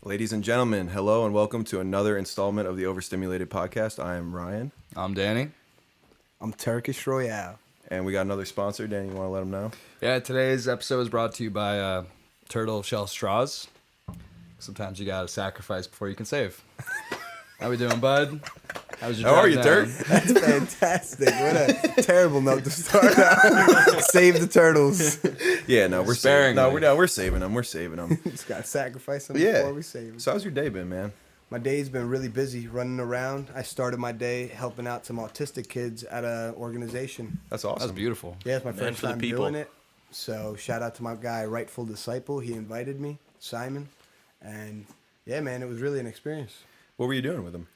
Ladies and gentlemen, hello and welcome to another installment of the Overstimulated podcast. I am Ryan, I'm Danny. I'm Turkish Royale. and we got another sponsor. Danny, you want to let them know? Yeah, today's episode is brought to you by turtle shell straws. Sometimes you gotta sacrifice before you can save. How we doing, bud? How's your How are drive you, down? Turk? That's fantastic. What a terrible note to start out. Save the turtles. Yeah, no, we're Sparingly. saving. No, we're saving them. We're saving them. Just gotta sacrifice them Yeah. before we save them. So how's your day been, man? My day's been really busy running around. I started my day helping out some autistic kids at an organization. That's awesome. That's beautiful. Yeah, it's my Man first for the time people. doing it. So shout out to my guy, Rightful Disciple. He invited me, Simon. And yeah, man, it was really an experience. What were you doing with them?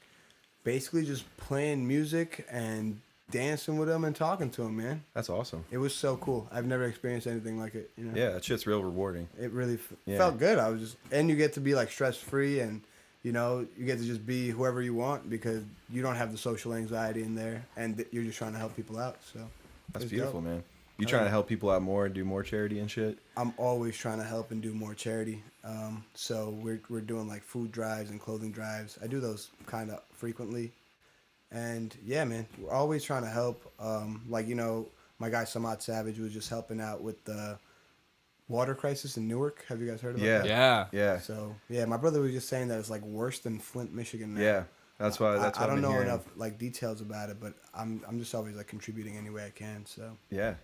Basically just playing music and dancing with them and talking to them, man. That's awesome. It was so cool. I've never experienced anything like it. You know? Yeah, that shit's real rewarding. It really Yeah. felt good. I was just, and you get to be like stress free, and you know, you get to just be whoever you want because you don't have the social anxiety in there, and you're just trying to help people out. So That's it's beautiful, dope. man. You Oh, trying to yeah. help people out more and do more charity and shit? I'm always trying to help and do more charity. So we're doing like food drives and clothing drives. I do those kind of frequently, and yeah, man, we're always trying to help. Like you know, my guy Samad Savage was just helping out with the water crisis in Newark. Have you guys heard about Yeah. that? Yeah. Yeah. So yeah, my brother was just saying that it's like worse than Flint, Michigan now. Yeah. That's why. That's I what don't I've been know hearing. enough like details about it, but I'm just always like contributing any way I can. So Yeah.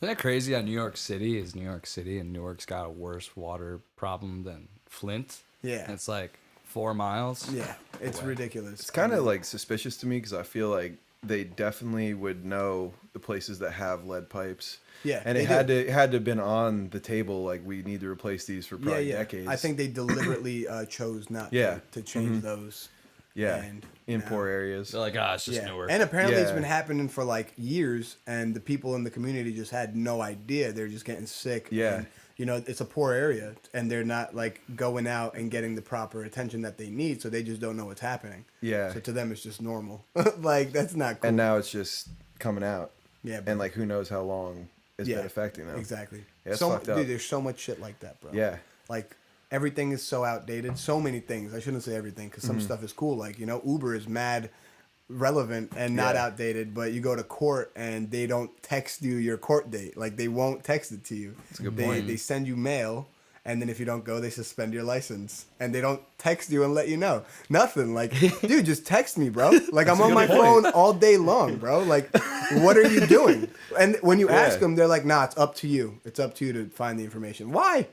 Isn't that crazy how New York City is New York City and Newark's got a worse water problem than Flint? yeah, And it's like 4 miles. yeah, it's ridiculous. It's kind of like suspicious to me because I feel like they definitely would know the places that have lead pipes. Yeah, And they it had do. to have been on the table like we need to replace these for probably decades. I think they deliberately chose not Yeah. to change those. yeah, and, in you poor know, areas. They're like, it's just Yeah, Newark. and apparently it's Yeah. been happening for like years, and the people in the community just had no idea. They're just getting sick. Yeah. and, you know, it's a poor area, and they're not like going out and getting the proper attention that they need, so they just don't know what's happening. Yeah. So to them, it's just normal. Like that's not cool. And now it's just coming out. Yeah, bro. And like who knows how long it's been affecting them. Exactly. Yeah, it's so fucked up. dude, there's so much shit like that, bro. Yeah. Like everything is so outdated. So many things. I shouldn't say everything because Mm-hmm. some stuff is cool. Like you know, Uber is mad relevant and not Yeah. outdated, but you go to court and they don't text you your court date. Like they won't text it to you. That's a good they point. they send you mail. And then if you don't go, they suspend your license. And they don't text you and let you know. Nothing. Like, dude, just text me, bro. Like, I'm on my phone all day long, bro. Like, what are you doing? And when you ask Yeah. them, they're like, nah, it's up to you. It's up to you to find the information. Why?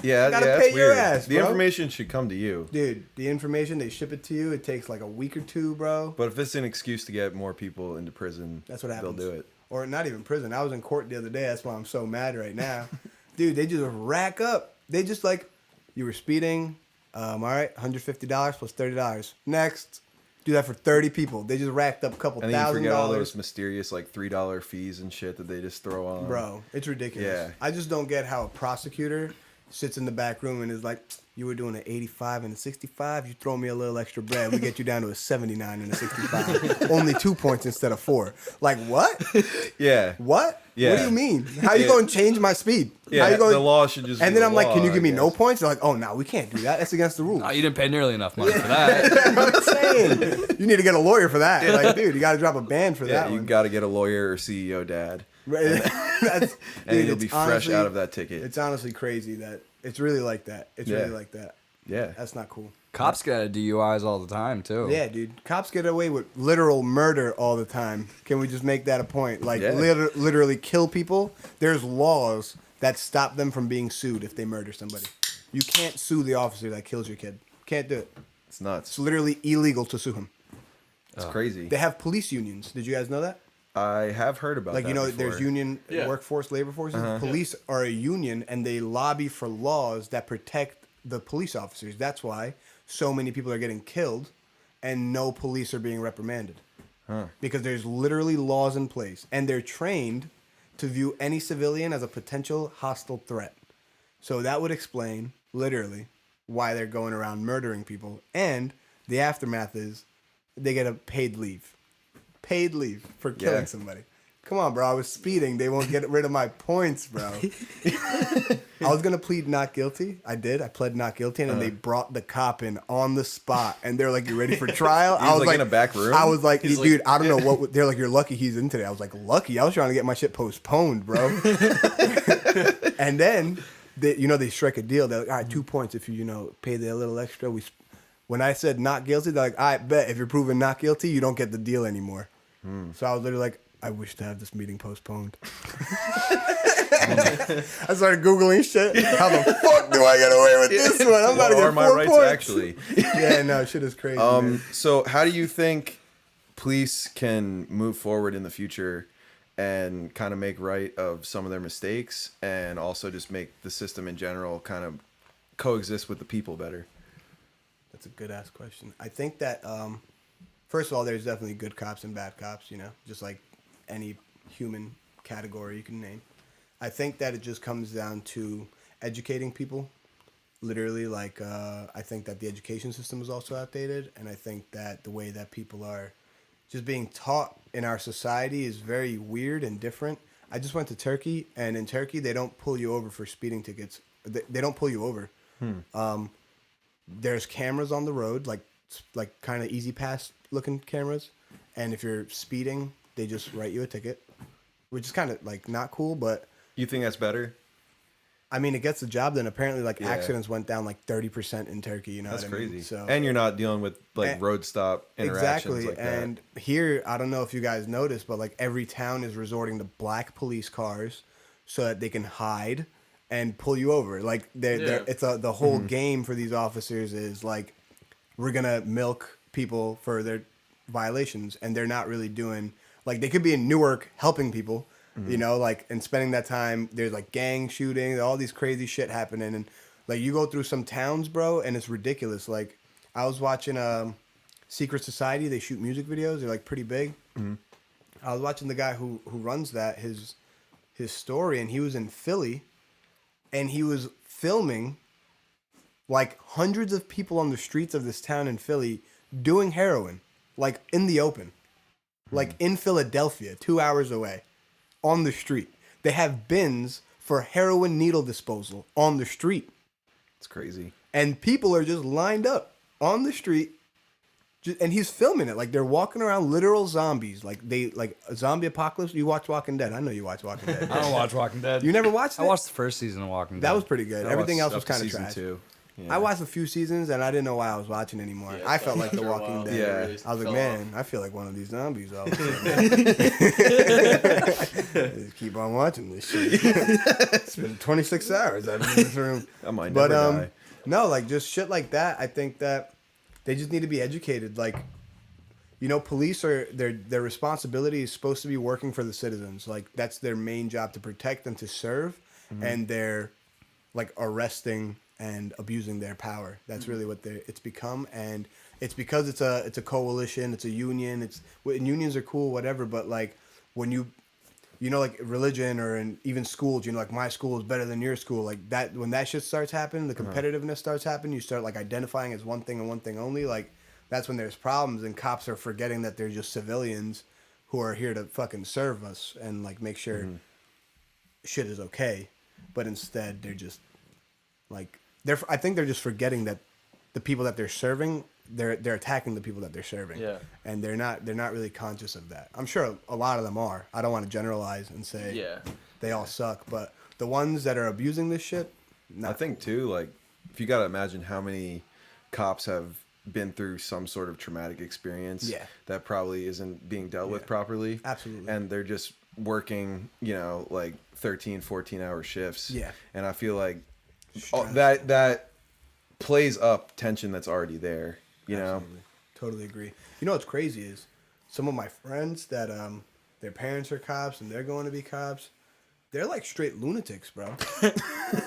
Yeah, I gotta yeah, pay that's your weird. ass, The bro. information should come to you. Dude, the information, they ship it to you. It takes like a week or two, bro. But if it's an excuse to get more people into prison, That's what happens. they'll do it. Or not even prison. I was in court the other day. That's why I'm so mad right now. Dude, they just rack up. They just like, you were speeding. All right, $150 plus $30. Next. Do that for 30 people. They just racked up a couple And then you forget all $1,000. those mysterious like $3 fees and shit that they just throw on. Bro, it's ridiculous. Yeah. I just don't get how a prosecutor sits in the back room and is like, you were doing an 85 and a 65. You throw me a little extra bread. We get you down to a 79 and a 65. Only 2 points instead of 4. Like, what? Yeah. What? Yeah. What do you mean? How you Yeah. going to change my speed? Yeah, How you going the law should just And be then the I'm like, can law, you give me I no guess. points? They're like, oh, no, we can't do that. That's against the rules. Oh, you didn't pay nearly enough money for that. That's what I'm saying. You need to get a lawyer for that. Like, dude, you got to drop a ban for Yeah, that you one. got to get a lawyer or CEO dad. Right. That's, And dude, you'll it's be fresh honestly- out of that ticket. It's honestly crazy that it's really like that. It's Yeah. really like that. Yeah. That's not cool. Cops get DUIs all the time, too. Yeah, dude. Cops get away with literal murder all the time. Can we just make that a point? Like, Yeah. literally kill people. There's laws that stop them from being sued if they murder somebody. You can't sue the officer that kills your kid. Can't do it. It's nuts. It's literally illegal to sue him. It's crazy. They have police unions. Did you guys know that? I have heard about Like, that you know, before. there's union Yeah. workforce, labor forces. Uh-huh. Police are a union, and they lobby for laws that protect the police officers. That's why so many people are getting killed, and no police are being reprimanded. Because there's literally laws in place, and they're trained to view any civilian as a potential hostile threat. So that would explain, literally, why they're going around murdering people. And the aftermath is they get a paid leave. Paid leave for killing Yeah. somebody. Come on, bro. I was speeding. They won't get rid of my points, bro. I was going to plead not guilty. I did. I pled not guilty. And then they brought the cop in on the spot. And they're like, you ready for trial? I was like in a back room? I was like, dude, I don't know what. They're like, you're lucky he's in today. I was like, lucky? I was trying to get my shit postponed, bro. And then, they strike a deal. They're like, all right, 2 points if you, pay the little extra. When I said not guilty, they're like, I bet if you're proven not guilty, you don't get the deal anymore. So I was literally like, I wish to have this meeting postponed. I started Googling shit. How the fuck do I get away with this one? I'm about to get 4 my rights points. actually? Yeah, no, shit is crazy. Man. So how do you think police can move forward in the future and kind of make right of some of their mistakes and also just make the system in general kind of coexist with the people better? That's a good ass question. I think that first of all, there's definitely good cops and bad cops, just like any human category you can name. I think that it just comes down to educating people. Literally, like, I think that the education system is also outdated, and I think that the way that people are just being taught in our society is very weird and different. I just went to Turkey, and in Turkey, they don't pull you over for speeding tickets. They don't pull you over. There's cameras on the road, like kind of easy pass looking cameras, and if you're speeding, they just write you a ticket, which is kind of like not cool, but You think that's better? I mean, it gets the job done. Apparently, like accidents went down like 30% in Turkey. You know, That's what I mean? crazy. So and you're not dealing with like road stop interactions exactly. like that. And here, I don't know if you guys noticed, but like every town is resorting to black police cars so that they can hide and pull you over. Like it's the whole game for these officers is like we're gonna milk people for their violations, and they're not really doing like they could be in Newark helping people. You know, like, and spending that time, there's like gang shooting, all these crazy shit happening. And like, you go through some towns, bro, and it's ridiculous. Like, I was watching Secret Society. They shoot music videos. They're like pretty big. I was watching the guy who runs that, his story, and he was in Philly, and he was filming like hundreds of people on the streets of this town in Philly doing heroin, like in the open, like in Philadelphia, 2 hours away. On the street. They have bins for heroin needle disposal on the street. It's crazy. And people are just lined up on the street. And he's filming it. Like they're walking around literal zombies. Like a zombie apocalypse. You watch Walking Dead. I know you watch Walking Dead. I don't watch Walking Dead. You never watched it? I watched the first season of Walking Dead. That was pretty good. Everything else was kind of season trash. 2. Yeah. I watched a few seasons and I didn't know why I was watching anymore. Yeah, I felt like The after a Walking while, Dead. Yeah. really I was like, fell man, off. I feel like one of these zombies all of a sudden. Just keep on watching this shit. It's been 26 hours I've been in this room. I might never die. No, like just shit like that. I think that they just need to be educated. Like, you know, police are their responsibility is supposed to be working for the citizens. Like that's their main job, to protect and to serve, and they're like arresting and abusing their power. That's really what it's become, and it's because it's a coalition, it's a union. And unions are cool, whatever. But like when you know, like religion or in even schools, you know, like my school is better than your school. Like that, when that shit starts happening, the competitiveness starts happening. You start like identifying as one thing and one thing only. Like that's when there's problems, and cops are forgetting that they're just civilians who are here to fucking serve us and like make sure shit is okay. But instead, they're just like I think they're just forgetting that the people that they're serving, they're attacking the people that they're serving. Yeah. And they're not really conscious of that. I'm sure a lot of them are. I don't want to generalize and say they all suck, but the ones that are abusing this shit, I think too, like if you got to imagine how many cops have been through some sort of traumatic experience that probably isn't being dealt with properly. Absolutely. And they're just working, you know, like 13, 14-hour shifts. Yeah. And I feel like that plays up tension that's already there, you know? Totally agree. You know what's crazy is some of my friends that their parents are cops and they're going to be cops, they're like straight lunatics, bro.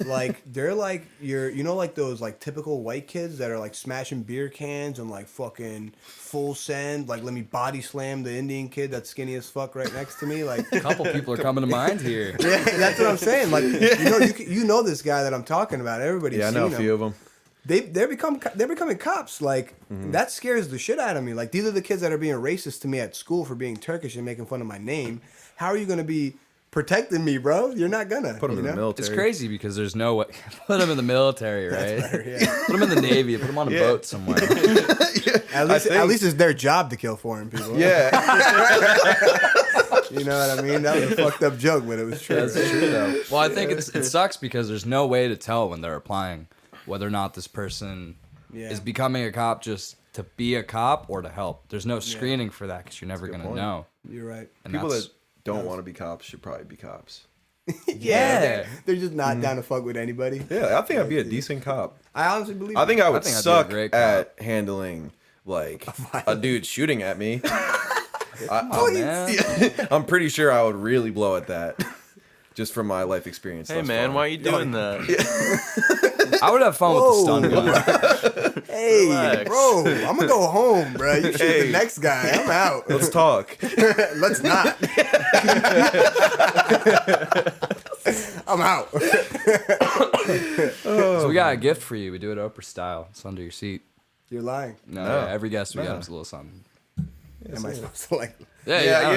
Like they're like you know, like those like typical white kids that are like smashing beer cans and like fucking full send, like let me body slam the Indian kid that's skinny as fuck right next to me. Like A couple people are coming to mind here. yeah, that's what I'm saying. Like you know this guy that I'm talking about. Everybody's I know a few of them. They're becoming cops. Like that scares the shit out of me. Like these are the kids that are being racist to me at school for being Turkish and making fun of my name. How are you gonna be protecting me, bro? You're not gonna. Put him in the military. It's crazy because there's no way. Put him in the military, right? Better, yeah. Put him in the Navy. Put him on a boat somewhere. At least it's their job to kill foreign people. Yeah. You know what I mean? That was a fucked up joke, but it was true. That's true, though. Well, I think it sucks because there's no way to tell when they're applying whether or not this person is becoming a cop just to be a cop or to help. There's no screening for that because you're never going to know. You're right. And People that don't want to be cops should probably be cops. Yeah. They're just not down to fuck with anybody. Yeah, I think I'd be a decent cop. I honestly believe I think I would think I'd be a suck great cop. at handling like a dude shooting at me. Oh, man. I'm pretty sure I would really blow at that, just from my life experience. Hey thus man, far. why are you doing that? I would have fun with the stun gun. Hey, Relax. bro, I'm gonna go home, bro. You shoot the next guy. I'm out. Let's talk. Let's not. I'm out. So we got a gift for you. We do it Oprah style. It's under your seat. You're lying. No, No. yeah, every guest we No. got him a little something. Am I supposed to like? Yeah,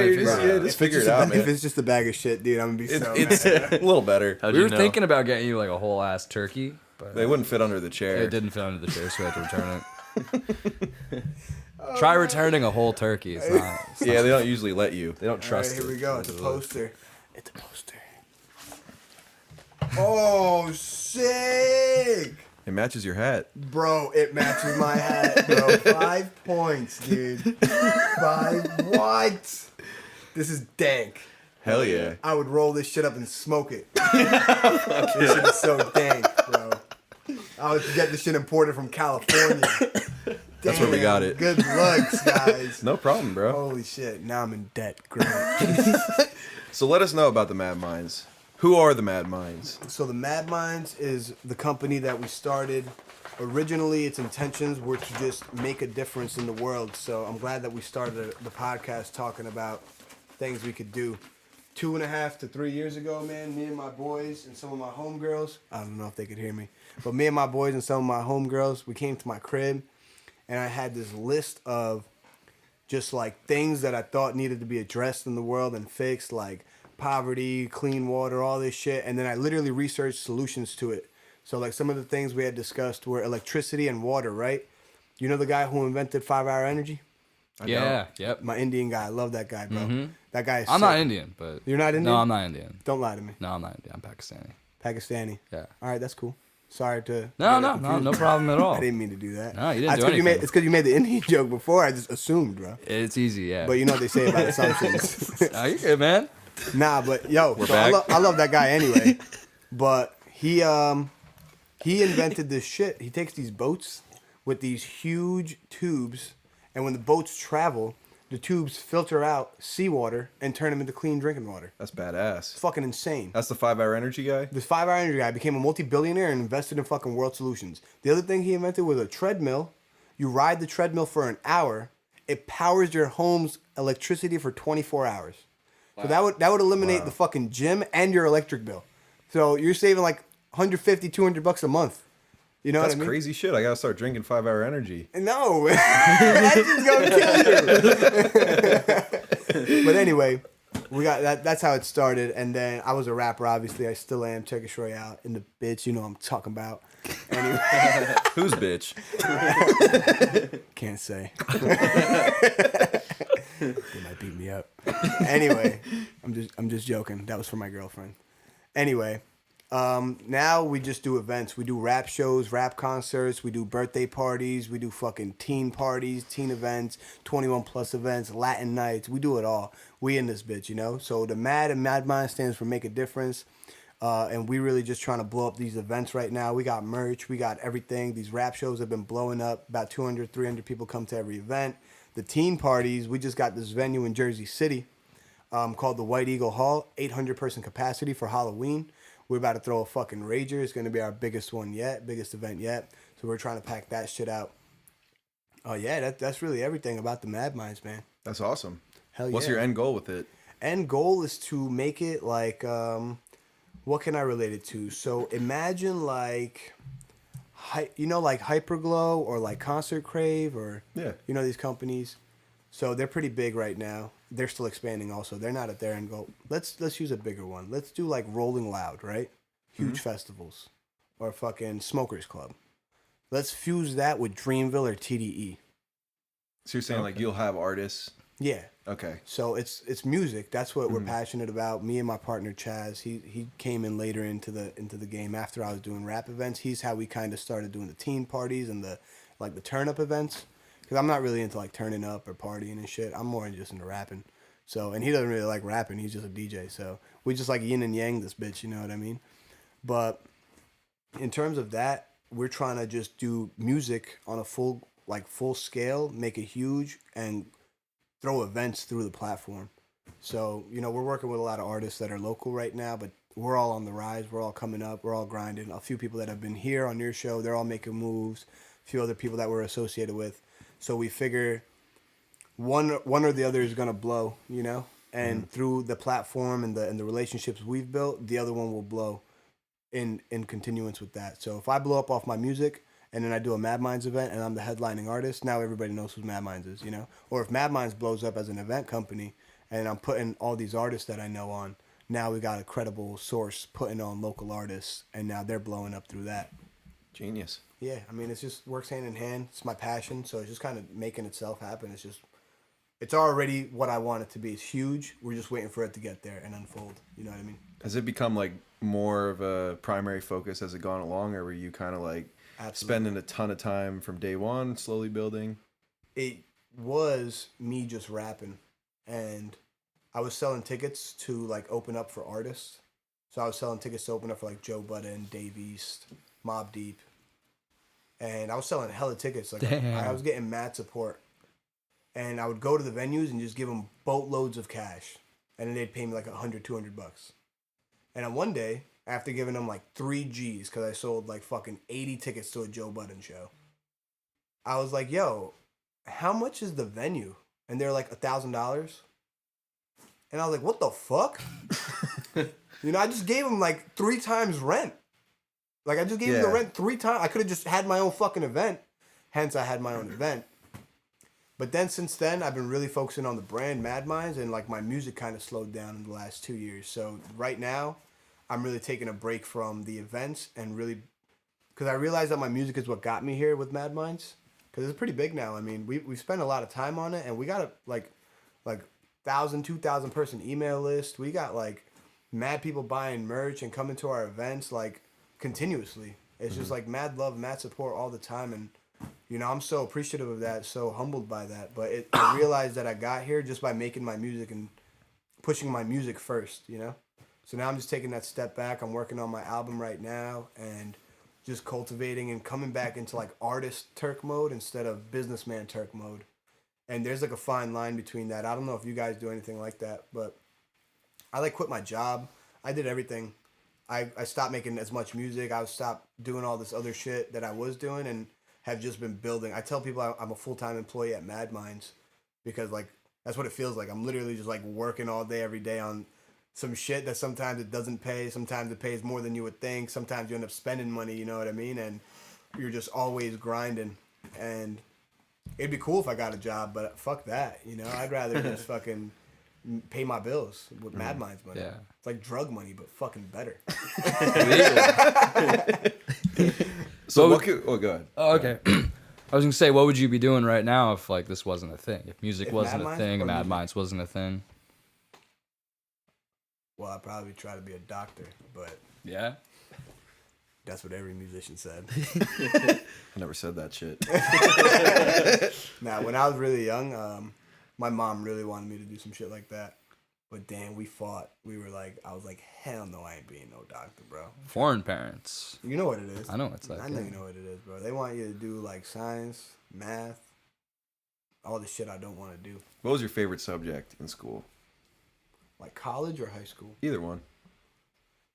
Just figure it out, If man. it's just a bag of shit, dude, I'm gonna be so It's mad. a little better. How'd We you were know? thinking about getting you like a whole ass turkey, but They wouldn't fit under the chair. it didn't fit under the chair, so we had to return it. Try returning a whole turkey. It's not. Yeah, they don't usually let you. They don't All right, trust here it. we go. It's a poster. It's a poster. Oh, sick! It matches your hat. Bro, it matches my hat, bro. 5 points, dude. 5 what? This is dank. Hell yeah. I would roll this shit up and smoke it. This shit is so dank, bro. I would get this shit imported from California. That's where we got it. Good looks, guys. No problem, bro. Holy shit. Now I'm in debt. Great. So let us know about the Mad Minds. Who are the Mad Minds? So the Mad Minds is the company that we started. Originally, its intentions were to just make a difference in the world. So I'm glad that we started the podcast talking about things we could do. 2.5 to 3 years ago, man, me and my boys and some of my homegirls, I don't know if they could hear me, but me and my boys and some of my homegirls, we came to my crib and I had this list of just like things that I thought needed to be addressed in the world and fixed, like poverty, clean water, all this shit. And then I literally researched solutions to it. So like some of the things we had discussed were electricity and water, right? You know the guy who invented 5-hour energy? Yeah, yep. My Indian guy. I love that guy, bro. That guy is I'm sick. not Indian, but You're not Indian? No, I'm not Indian. Don't lie to me. No, I'm not Indian. I'm Pakistani. Pakistani. Yeah. All right, that's cool. Sorry to... No problem at all. I didn't mean to do that. No, you didn't That's do 'cause anything. It's because you made the Indian joke before. I just assumed, bro. It's easy, yeah. But you know what they say about assumptions. Oh, you're good, man. Nah, but yo, so back. I love that guy anyway. But he invented this shit. He takes these boats with these huge tubes, and when the boats travel, the tubes filter out seawater and turn them into clean drinking water. That's badass. It's fucking insane. That's the 5-hour energy guy? This 5-hour energy guy became a multi-billionaire and invested in fucking World Solutions. The other thing he invented was a treadmill. You ride the treadmill for an hour. It powers your home's electricity for 24 hours. So that would eliminate the fucking gym and your electric bill. So you're saving like $150, $200 a month. You know That's what I mean? crazy shit. I gotta start drinking 5-hour energy. No, that's just gonna kill you. But anyway, we got that. That's how it started. And then I was a rapper, obviously. I still am. Turkish Royale in the bitch. You know what I'm talking about. Anyway, Who's bitch? can't say. They might beat me up. Anyway, I'm just joking. That was for my girlfriend. Anyway. Now we just do events. We do rap shows, rap concerts. We do birthday parties. We do fucking teen parties, teen events, 21 plus events, Latin nights. We do it all. We in this bitch, you know? So the MAD and Mad Mind stands for Make a Difference. And we really just trying to blow up these events right now. We got merch. We got everything. These rap shows have been blowing up. About 200, 300 people come to every event. The teen parties, we just got this venue in Jersey City called the White Eagle Hall, 800 person capacity for Halloween. We're about to throw a fucking rager. It's going to be our biggest one yet, biggest event yet. So we're trying to pack that shit out. Oh, yeah, that's really everything about the Mad Minds, man. That's awesome. Hell yeah. What's your end goal with it? End goal is to make it like, what can I relate it to? So imagine like, like Hyperglow or like Concert Crave or, Yeah. you know, these companies. So they're pretty big right now. they're still expanding. Also, they're not at there and go. Let's use a bigger one. Let's do like Rolling Loud, right? Huge festivals, or fucking Smokers Club. Let's fuse that with Dreamville or TDE. So you're saying like you'll have artists? Yeah. Okay. So it's music. That's what we're passionate about. Me and my partner Chaz. He came in later into the game after I was doing rap events. He's how we kind of started doing the teen parties and the turn up events. Because I'm not really into like turning up or partying and shit. I'm more just into rapping. So, and he doesn't really like rapping. He's just a DJ. So we just like yin and yang this bitch. You know what I mean? But in terms of that, we're trying to just do music on a full scale, make it huge, and throw events through the platform. So, you know, we're working with a lot of artists that are local right now, but we're all on the rise. We're all coming up. We're all grinding. A few people that have been here on your show, they're all making moves. A few other people that we're associated with. So we figure one or the other is gonna blow, you know, and through the platform and the relationships we've built, the other one will blow in continuance with that. So if I blow up off my music and then I do a Mad Minds event and I'm the headlining artist, now everybody knows who Mad Minds is, you know. Or if Mad Minds blows up as an event company and I'm putting all these artists that I know on, now we got a credible source putting on local artists, and now they're blowing up through that. Genius. Yeah, I mean, it's just works hand in hand. It's my passion, so it's just kind of making itself happen. It's already what I want it to be. It's huge. We're just waiting for it to get there and unfold. You know what I mean? Has it become like more of a primary focus as it gone along, or were you kind of like spending a ton of time from day one, slowly building? It was me just rapping, and I was selling tickets to like open up for artists. So I was selling tickets to open up for like Joe Budden, Dave East, Mobb Deep. And I was selling hella tickets. Like I was getting mad support. And I would go to the venues and just give them boatloads of cash. And then they'd pay me like $100, $200. And on one day, after giving them like 3 G's, because I sold like fucking 80 tickets to a Joe Budden show, I was like, yo, how much is the venue? And they're like $1,000. And I was like, what the fuck? You know, I just gave them like 3 times rent. Like, I just gave them the rent 3 times. I could have just had my own fucking event. Hence, I had my own event. But then, since then, I've been really focusing on the brand Mad Minds, and like my music kind of slowed down in the last 2 years. So right now, I'm really taking a break from the events and really, because I realized that my music is what got me here with Mad Minds. Because it's pretty big now. I mean, we spent a lot of time on it, and we got a like 1,000, 2,000 person email list. We got like mad people buying merch and coming to our events like continuously. It's just like mad love, mad support all the time, and you know, I'm so appreciative of that, so humbled by that. But I realized that I got here just by making my music and pushing my music first, you know? So now I'm just taking that step back. I'm working on my album right now and just cultivating and coming back into like artist Turk mode instead of businessman Turk mode. And there's like a fine line between that. I don't know if you guys do anything like that, but I like quit my job. I did everything. I stopped making as much music. I stopped doing all this other shit that I was doing and have just been building. I tell people I'm a full-time employee at Mad Minds because like that's what it feels like. I'm literally just like working all day every day on some shit that sometimes it doesn't pay, sometimes it pays more than you would think, sometimes you end up spending money, you know what I mean? And you're just always grinding. And it'd be cool if I got a job, but fuck that, you know? I'd rather just fucking pay my bills with Mad Minds money. Yeah. It's like drug money, but fucking better. So what could, oh, go ahead. Oh, okay. I was gonna say, what would you be doing right now if like this wasn't a thing? If music wasn't a thing, Mad Minds wasn't a thing? Well, I'd probably try to be a doctor, but Yeah. that's what every musician said. I never said that shit. Now, when I was really young, my mom really wanted me to do some shit like that. But damn, we fought. I was like, hell no, I ain't being no doctor, bro. Foreign parents. You know what it is. I know it's like. I know you know what it is, bro. They want you to do like science, math, all the shit I don't want to do. What was your favorite subject in school? Like college or high school? Either one.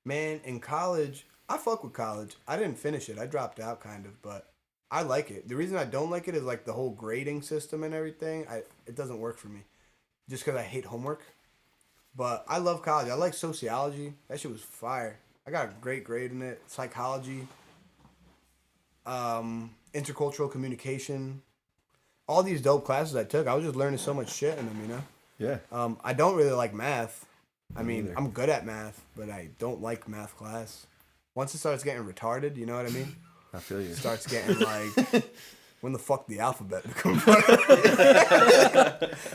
Man, in college, I fuck with college. I didn't finish it. I dropped out kind of, but I like it. The reason I don't like it is like the whole grading system and everything. It doesn't work for me. Just because I hate homework. But I love college. I like sociology. That shit was fire. I got a great grade in it. Psychology. Intercultural communication. All these dope classes I took, I was just learning so much shit in them, you know? Yeah. I don't really like math. I mean, either. I'm good at math, but I don't like math class. Once it starts getting retarded, you know what I mean? I feel you. It starts getting like, when the fuck the alphabet become part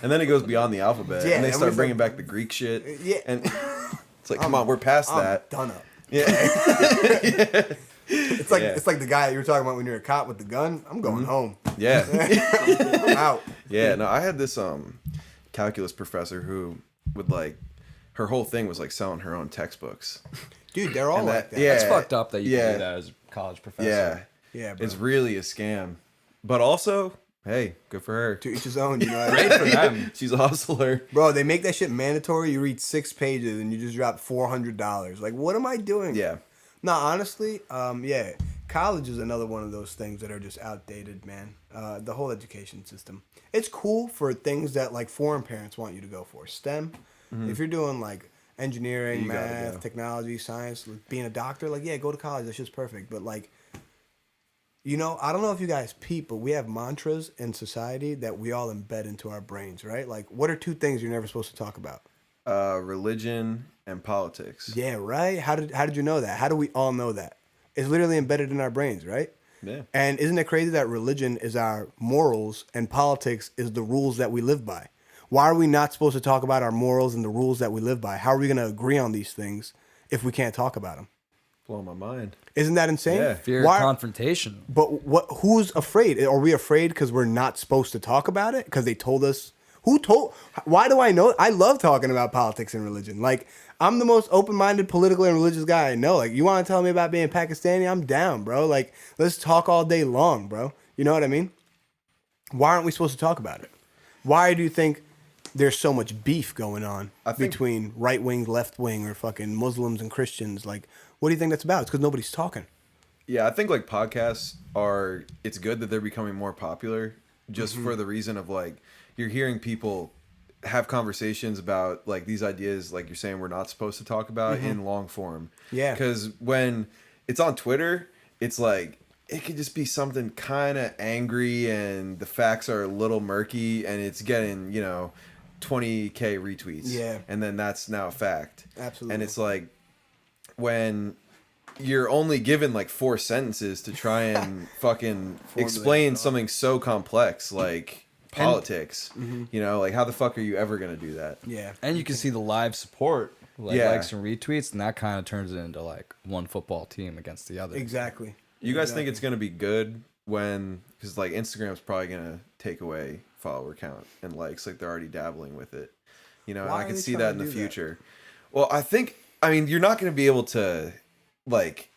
And then it goes beyond the alphabet, Yeah, and they and start we bringing start- back the Greek shit. Yeah. And it's like, come on, we're past I'm that. done up. Yeah. It's like Yeah. it's like the guy you were talking about when you're a cop with the gun. I'm going home. Yeah. I'm out. Yeah. No, I had this calculus professor who would like, her whole thing was like selling her own textbooks. Dude, they're all And like that. yeah. It's fucked up that you Yeah. can do that as a college professor. Yeah. Yeah, bro. It's really a scam. But also, hey, good for her. To each his own, you know what I mean? Great for them. She's a hustler. Bro, they make that shit mandatory. You read 6 pages and you just drop $400. Like, what am I doing? Yeah. No, honestly, yeah. College is another one of those things that are just outdated, man. The whole education system. It's cool for things that, like, foreign parents want you to go for. STEM. If you're doing, like, engineering, You gotta math, go. technology, science, like, being a doctor, like, yeah, go to college. That shit's perfect. But, like, you know, I don't know if you guys peep, but we have mantras in society that we all embed into our brains, right? Like, what are 2 things you're never supposed to talk about? Religion and politics. Yeah, right? How did you know that? How do we all know that? It's literally embedded in our brains, right? Yeah. And isn't it crazy that religion is our morals and politics is the rules that we live by? Why are we not supposed to talk about our morals and the rules that we live by? How are we going to agree on these things if we can't talk about them? Blow my mind. Isn't that insane? Yeah. Fear Why- of confrontation. But who's afraid? Are we afraid because we're not supposed to talk about it? Because they told us? Why do I know? I love talking about politics and religion. Like, I'm the most open-minded political and religious guy I know. Like, you want to tell me about being Pakistani? I'm down, bro. Like, let's talk all day long, bro. You know what I mean? Why aren't we supposed to talk about it? Why do you think there's so much beef going on between right-wing, left-wing, or fucking Muslims and Christians? Like, what do you think that's about? It's because nobody's talking. Yeah, I think like podcasts it's good that they're becoming more popular just for the reason of like, you're hearing people have conversations about like these ideas, like you're saying we're not supposed to talk about in long form. Yeah. Because when it's on Twitter, it's like, it could just be something kind of angry and the facts are a little murky and it's getting, 20K retweets. Yeah. And then that's now a fact. Absolutely. And it's like, when you're only given like 4 sentences to try and fucking explain something so complex like politics, like how the fuck are you ever gonna do that? Yeah. And you can see the live support, like Yeah. likes and retweets, and that kind of turns it into like one football team against the other. Exactly. You guys think it's gonna be good because like Instagram's probably gonna take away follower count and likes, like they're already dabbling with it, and Why I are can they see trying that to in the do that? future. Well, I mean you're not gonna be able to like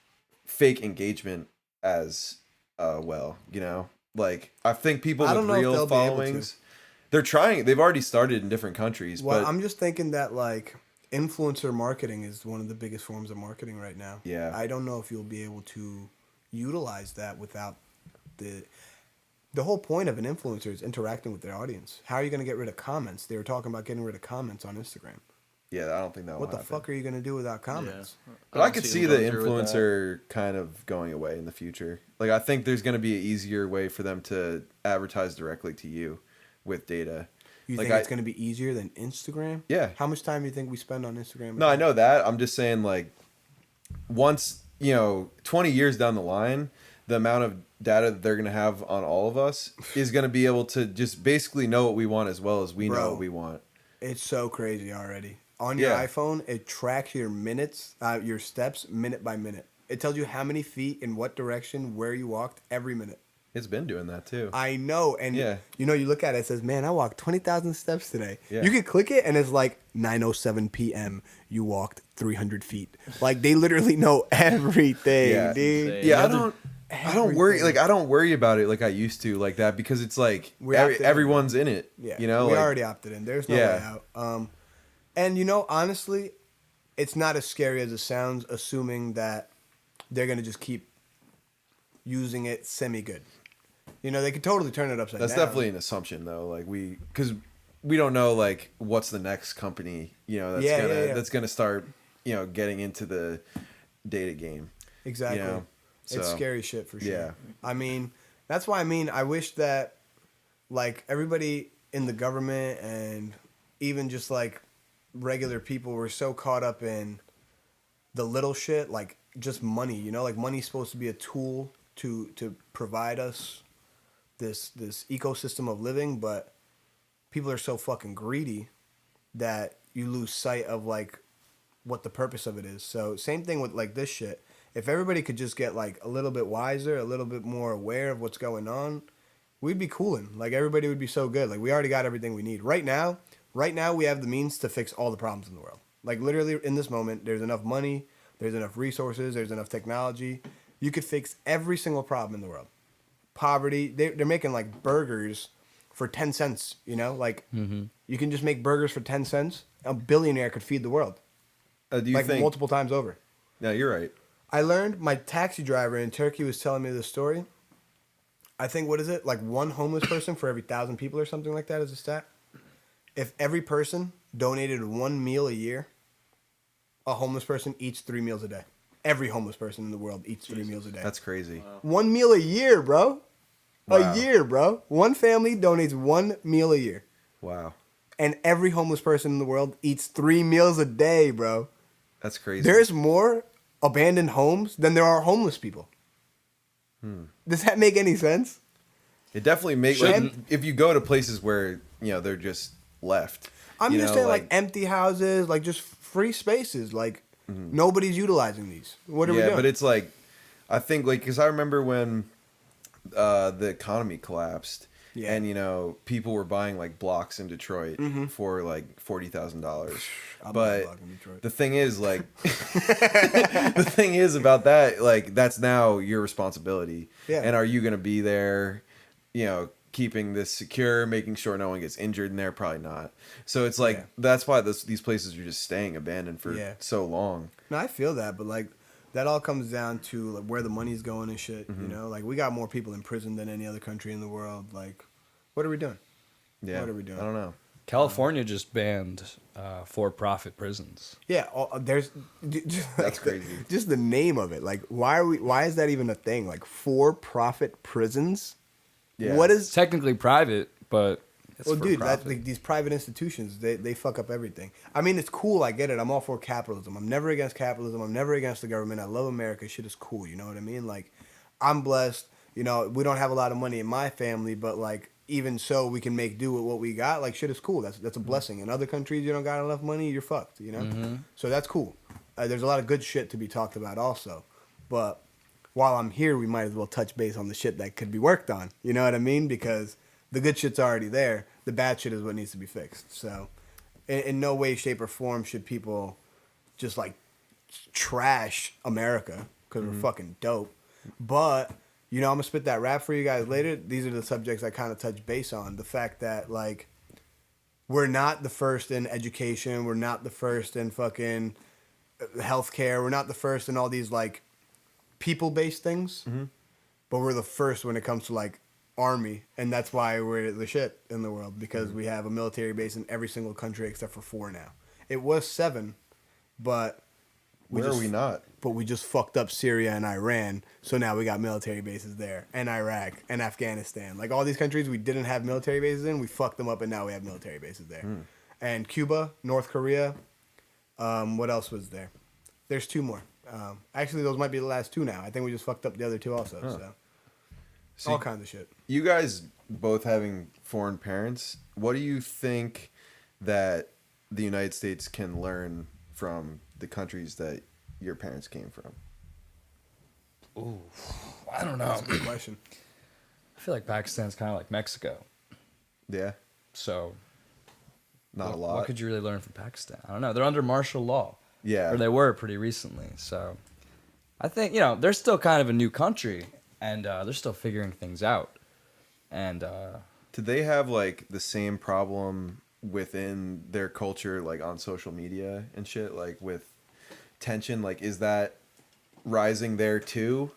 fake engagement as well, like I think people I with don't know if real they'll be able to. followings, they've already started in different countries. Well, but I'm just thinking that like influencer marketing is one of the biggest forms of marketing right now. Yeah. I don't know if you'll be able to utilize that without the whole point of an influencer is interacting with their audience. How are you going to get rid of comments? They were talking about getting rid of comments on Instagram. yeah, I don't think that will What the happen. fuck are you going to do without comments? But I don't could see see them the going through with that. influencer kind of going away in the future. Like, I think there's going to be an easier way for them to advertise directly to you with data. You Like, think it's going to be easier than Instagram? Yeah. How much time do you think we spend on Instagram? No, I know that. I'm just saying, like, once, 20 years down the line, the amount of data that they're going to have on all of us is going to be able to just basically know what we want as well as we know Bro. what we want. It's so crazy already. On your Yeah. iPhone, it tracks your minutes, your steps, minute by minute. It tells you how many feet, in what direction, where you walked every minute. It's been doing that too. I know, and Yeah. you look at it, it says, "Man, I walked 20,000 steps today." Yeah. You can click it, and it's like 9:07 p.m. You walked 300 feet. Like they literally know everything, Yeah. dude. Insane. Yeah, You I don't worry I don't worry about it like I used to like that because it's like We opted in. everyone's in it. Yeah, we we already opted in. There's no way Yeah. out. And honestly, it's not as scary as it sounds. Assuming that they're gonna just keep using it semi-good. They could totally turn it upside That's down. definitely an assumption though. Like because we don't know like what's the next company that's Yeah. that's gonna start getting into the data game. Exactly. It's So, scary shit for sure. yeah. I mean, that's why I wish that like everybody in the government and even just like regular people, we're so caught up in the little shit, like just money, you know, like money's supposed to be a tool to provide us this ecosystem of living, but people are so fucking greedy that you lose sight of like what the purpose of it is. So same thing with like this shit. If everybody could just get like a little bit wiser, a little bit more aware of what's going on, we'd be cooling. Like everybody would be so good. Like we already got everything we need. Right now we have the means to fix all the problems in the world. Like literally in this moment, there's enough money, there's enough resources, there's enough technology. You could fix every single problem in the world. Poverty, they're making like burgers for 10 cents, you know? Like you can just make burgers for 10 cents. A billionaire could feed the world. Do you Like think multiple times over. Yeah, you're right. I learned, my taxi driver in Turkey was telling me this story. I think, what is it? Like one homeless person for every 1,000 people or something like that is a stat. If every person donated one meal a year, a homeless person eats 3 meals a day. Every homeless person in the world eats 3 meals a day. That's crazy. Wow. 1 meal a year, bro. Wow. A year, bro. One family donates 1 meal a year. Wow. And every homeless person in the world eats 3 meals a day, bro. That's crazy. There's more abandoned homes than there are homeless people. Does that make any sense? It definitely makes like, if you go to places where, you know, they're just left. I'm you just know, saying like empty houses, like just free spaces. Like nobody's utilizing these. What are we doing? Yeah, but it's like, I think like, because I remember when the economy collapsed. Yeah. And, you know, people were buying like blocks in Detroit for like $40,000. I'll buy a But block in Detroit. the thing is, like, the thing is about that, like, that's now your responsibility. Yeah. And are you going to be there, you know, keeping this secure, making sure no one gets injured in there? Probably not. So it's like, Yeah. that's why these places are just staying abandoned for so long. No, I feel that, but like that all comes down to like where the money's going and shit. You know, like we got more people in prison than any other country in the world. Like, what are we doing? Yeah. What are we doing? I don't know. California just banned for-profit prisons. Yeah, there's That's crazy. Just the name of it. Like, why is that even a thing? Like, for-profit prisons. Yeah. What is? It's technically private, but it's Well, for dude, profit. like these private institutions, they fuck up everything. I mean, it's cool. I get it. I'm all for capitalism. I'm never against capitalism. I'm never against the government. I love America. Shit is cool. You know what I mean? Like, I'm blessed. You know, we don't have a lot of money in my family, but like, even so, we can make do with what we got. Like, shit is cool. That's a blessing. In other countries, you don't got enough money, you're fucked. You know. So that's cool. There's a lot of good shit to be talked about also, but while I'm here, we might as well touch base on the shit that could be worked on. You know what I mean? Because the good shit's already there. The bad shit is what needs to be fixed. So, in no way, shape, or form should people just like trash America because we're fucking dope. But, you know, I'm going to spit that rap for you guys later. These are the subjects I kind of touch base on. The fact that, like, we're not the first in education. We're not the first in fucking healthcare. We're not the first in all these, like, people-based things. But we're the first when it comes to, like, army, and that's why we're the shit in the world, because we have a military base in every single country except for 4 now. It was 7, but Where are we not? But we just fucked up Syria and Iran, so now we got military bases there, and Iraq and Afghanistan. Like all these countries we didn't have military bases in, we fucked them up, and now we have military bases there. And Cuba, North Korea, what else was there? There's 2 more. Actually, those might be the last 2 now. I think we just fucked up the other 2 also. So all kinds of shit. You guys both having foreign parents, what do you think that the United States can learn from the countries that your parents came from? Ooh, I don't know. That's a good question. I feel like Pakistan's kind of like Mexico. Yeah, So not a what lot. could you really learn from Pakistan? I don't know. They're under martial law. Yeah. Or they were pretty recently. So I think, you know, they're still kind of a new country, and they're still figuring things out. And Did they have like the same problem within their culture, like on social media and shit, like with tension? Like, is that rising there too?